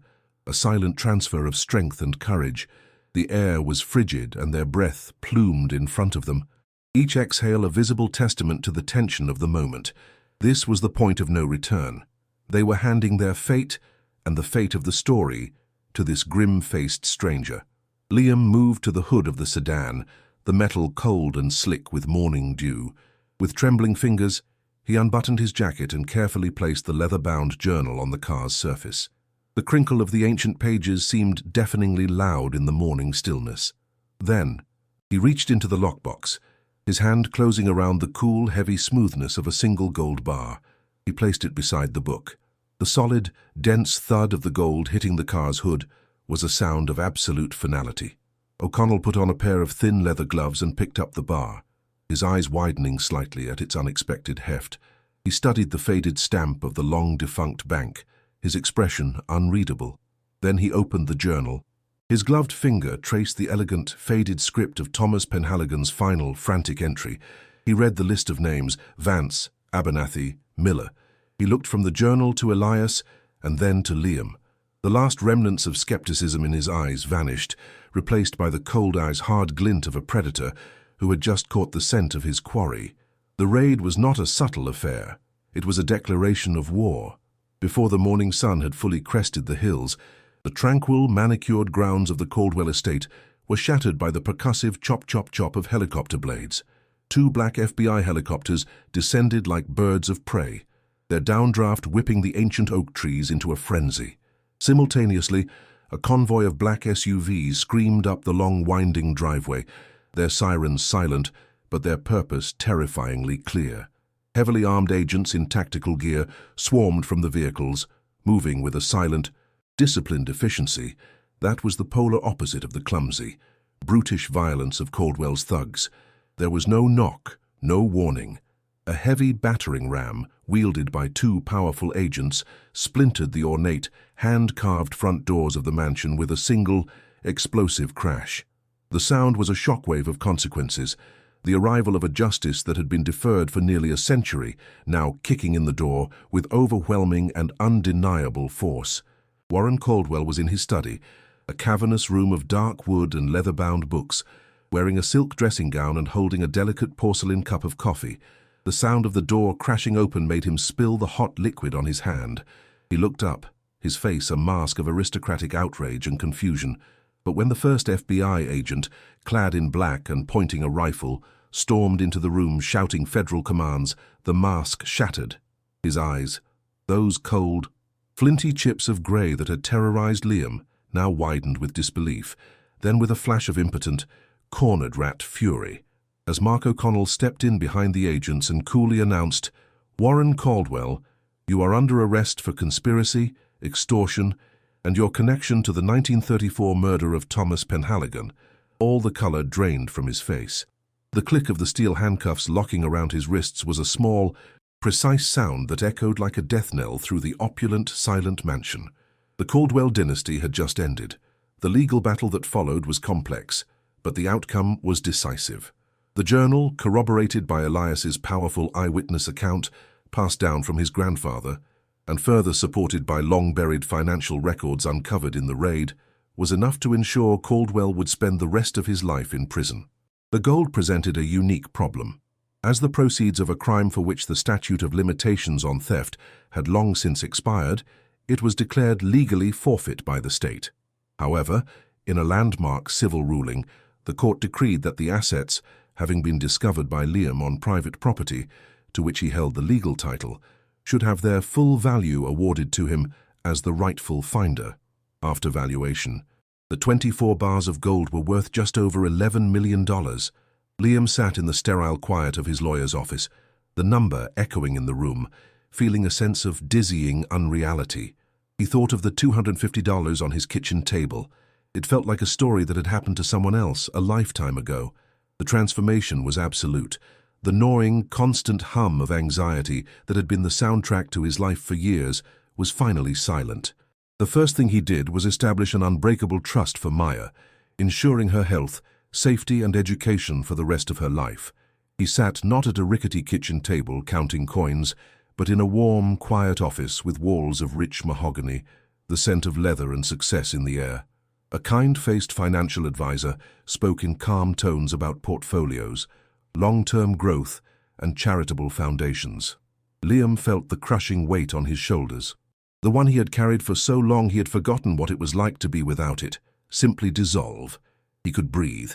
a silent transfer of strength and courage. The air was frigid and their breath plumed in front of them, each exhale a visible testament to the tension of the moment. This was the point of no return. They were handing their fate, and the fate of the story, to this grim-faced stranger. Liam moved to the hood of the sedan, the metal cold and slick with morning dew. With trembling fingers, he unbuttoned his jacket and carefully placed the leather-bound journal on the car's surface. The crinkle of the ancient pages seemed deafeningly loud in the morning stillness. Then, he reached into the lockbox, his hand closing around the cool, heavy smoothness of a single gold bar. He placed it beside the book. The solid, dense thud of the gold hitting the car's hood was a sound of absolute finality. O'Connell put on a pair of thin leather gloves and picked up the bar, his eyes widening slightly at its unexpected heft. He studied the faded stamp of the long-defunct bank, his expression unreadable. Then he opened the journal. His gloved finger traced the elegant, faded script of Thomas Penhaligon's final, frantic entry. He read the list of names: Vance, Abernathy, Miller. He looked from the journal to Elias and then to Liam. The last remnants of skepticism in his eyes vanished, replaced by the cold eye's hard glint of a predator who had just caught the scent of his quarry. The raid was not a subtle affair. It was a declaration of war. Before the morning sun had fully crested the hills, the tranquil, manicured grounds of the Caldwell estate were shattered by the percussive chop-chop-chop of helicopter blades. 2 black FBI helicopters descended like birds of prey, their downdraft whipping the ancient oak trees into a frenzy. Simultaneously, a convoy of black SUVs screamed up the long, winding driveway, their sirens silent, but their purpose terrifyingly clear. Heavily armed agents in tactical gear swarmed from the vehicles, moving with a silent, disciplined efficiency that was the polar opposite of the clumsy, brutish violence of Caldwell's thugs. There was no knock, no warning. A heavy battering ram, wielded by 2 powerful agents, splintered the ornate, hand-carved front doors of the mansion with a single, explosive crash. The sound was a shockwave of consequences, the arrival of a justice that had been deferred for nearly a century, now kicking in the door with overwhelming and undeniable force. Warren Caldwell was in his study, a cavernous room of dark wood and leather-bound books, wearing a silk dressing gown and holding a delicate porcelain cup of coffee. The sound of the door crashing open made him spill the hot liquid on his hand. He looked up, his face a mask of aristocratic outrage and confusion. But when the first FBI agent, clad in black and pointing a rifle, stormed into the room shouting federal commands, the mask shattered. His eyes, those cold, flinty chips of grey that had terrorized Liam, now widened with disbelief, then with a flash of impotent, cornered rat fury. as Mark O'Connell stepped in behind the agents and coolly announced, "Warren Caldwell, you are under arrest for conspiracy, extortion, and your connection to the 1934 murder of Thomas Penhaligon." All the color drained from his face. The click of the steel handcuffs locking around his wrists was a small, precise sound that echoed like a death knell through the opulent, silent mansion. The Caldwell dynasty had just ended. The legal battle that followed was complex, but the outcome was decisive. The journal, corroborated by Elias's powerful eyewitness account, passed down from his grandfather, and further supported by long-buried financial records uncovered in the raid, was enough to ensure Caldwell would spend the rest of his life in prison. The gold presented a unique problem. As the proceeds of a crime for which the statute of limitations on theft had long since expired, it was declared legally forfeit by the state. However, in a landmark civil ruling, the court decreed that the assets, having been discovered by Liam on private property, to which he held the legal title, should have their full value awarded to him as the rightful finder. After valuation, the 24 bars of gold were worth just over $11 million. Liam sat in the sterile quiet of his lawyer's office, the number echoing in the room, feeling a sense of dizzying unreality. He thought of the $250 on his kitchen table. It felt like a story that had happened to someone else a lifetime ago. The transformation was absolute. The gnawing, constant hum of anxiety that had been the soundtrack to his life for years was finally silent. The first thing he did was establish an unbreakable trust for Maya, ensuring her health, safety and education for the rest of her life. He sat not at a rickety kitchen table counting coins, but in a warm, quiet office with walls of rich mahogany, the scent of leather and success in the air. A kind-faced financial advisor spoke in calm tones about portfolios, long-term growth, and charitable foundations. Liam felt the crushing weight on his shoulders. The one he had carried for so long he had forgotten what it was like to be without it, simply dissolve. He could breathe.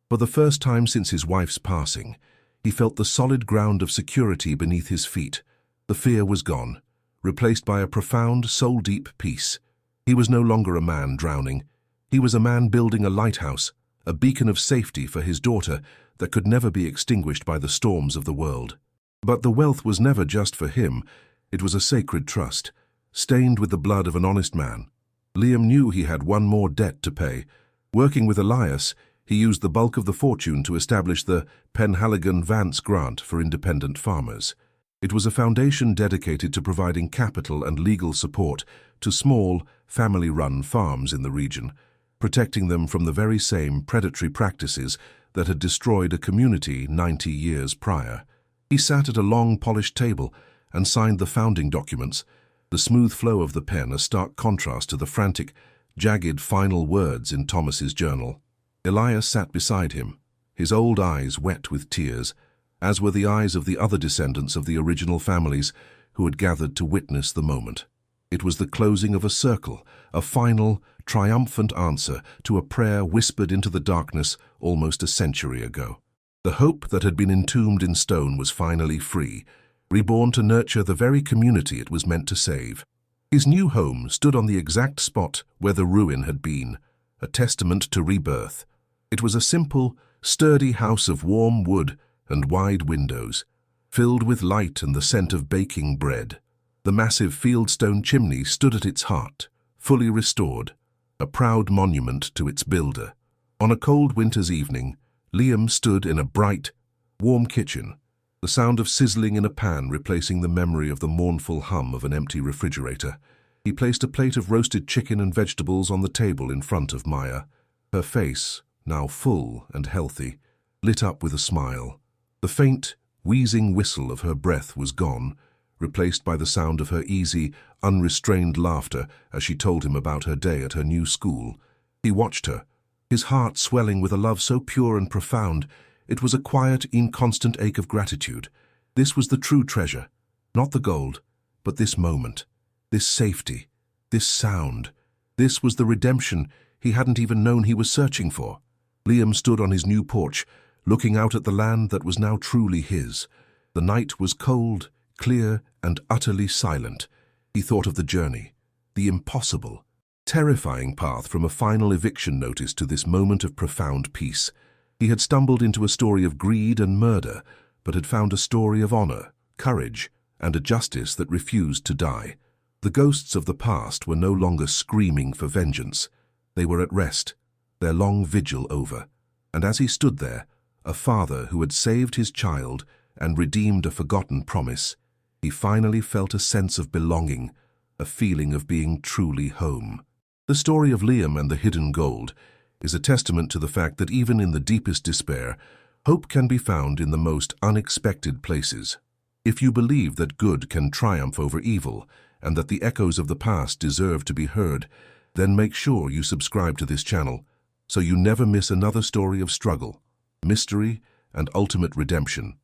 For the first time since his wife's passing, he felt the solid ground of security beneath his feet. The fear was gone, replaced by a profound, soul-deep peace. He was no longer a man drowning. He was a man building a lighthouse, a beacon of safety for his daughter that could never be extinguished by the storms of the world. But the wealth was never just for him. It was a sacred trust, stained with the blood of an honest man. Liam knew he had one more debt to pay. Working with Elias, he used the bulk of the fortune to establish the Penhaligon Vance Grant for independent farmers. It was a foundation dedicated to providing capital and legal support to small, family-run farms in the region, protecting them from the very same predatory practices that had destroyed a community 90 years prior. He sat at a long, polished table and signed the founding documents, the smooth flow of the pen a stark contrast to the frantic, jagged final words in Thomas's journal. Elias sat beside him, his old eyes wet with tears, as were the eyes of the other descendants of the original families who had gathered to witness the moment. It was the closing of a circle, a final, triumphant answer to a prayer whispered into the darkness almost a century ago. The hope that had been entombed in stone was finally free, reborn to nurture the very community it was meant to save. His new home stood on the exact spot where the ruin had been, a testament to rebirth. It was a simple, sturdy house of warm wood and wide windows, filled with light and the scent of baking bread. The massive fieldstone chimney stood at its heart, fully restored, a proud monument to its builder. On a cold winter's evening, Liam stood in a bright, warm kitchen, the sound of sizzling in a pan replacing the memory of the mournful hum of an empty refrigerator. He placed a plate of roasted chicken and vegetables on the table in front of Maya. Her face, now full and healthy, lit up with a smile. The faint, wheezing whistle of her breath was gone, replaced by the sound of her easy, unrestrained laughter as she told him about her day at her new school. He watched her, his heart swelling with a love so pure and profound, it was a quiet, inconstant ache of gratitude. This was the true treasure, not the gold, but this moment, this safety, this sound. This was the redemption he hadn't even known he was searching for. Liam stood on his new porch, looking out at the land that was now truly his. The night was cold, clear, and utterly silent. He thought of the journey, the impossible, terrifying path from a final eviction notice to this moment of profound peace. He had stumbled into a story of greed and murder, but had found a story of honor, courage, and a justice that refused to die. The ghosts of the past were no longer screaming for vengeance. They were at rest, their long vigil over. And as he stood there, a father who had saved his child and redeemed a forgotten promise, he finally felt a sense of belonging, a feeling of being truly home. The story of Liam and the hidden gold is a testament to the fact that even in the deepest despair, hope can be found in the most unexpected places. If you believe that good can triumph over evil and that the echoes of the past deserve to be heard, then make sure you subscribe to this channel so you never miss another story of struggle, mystery, and ultimate redemption.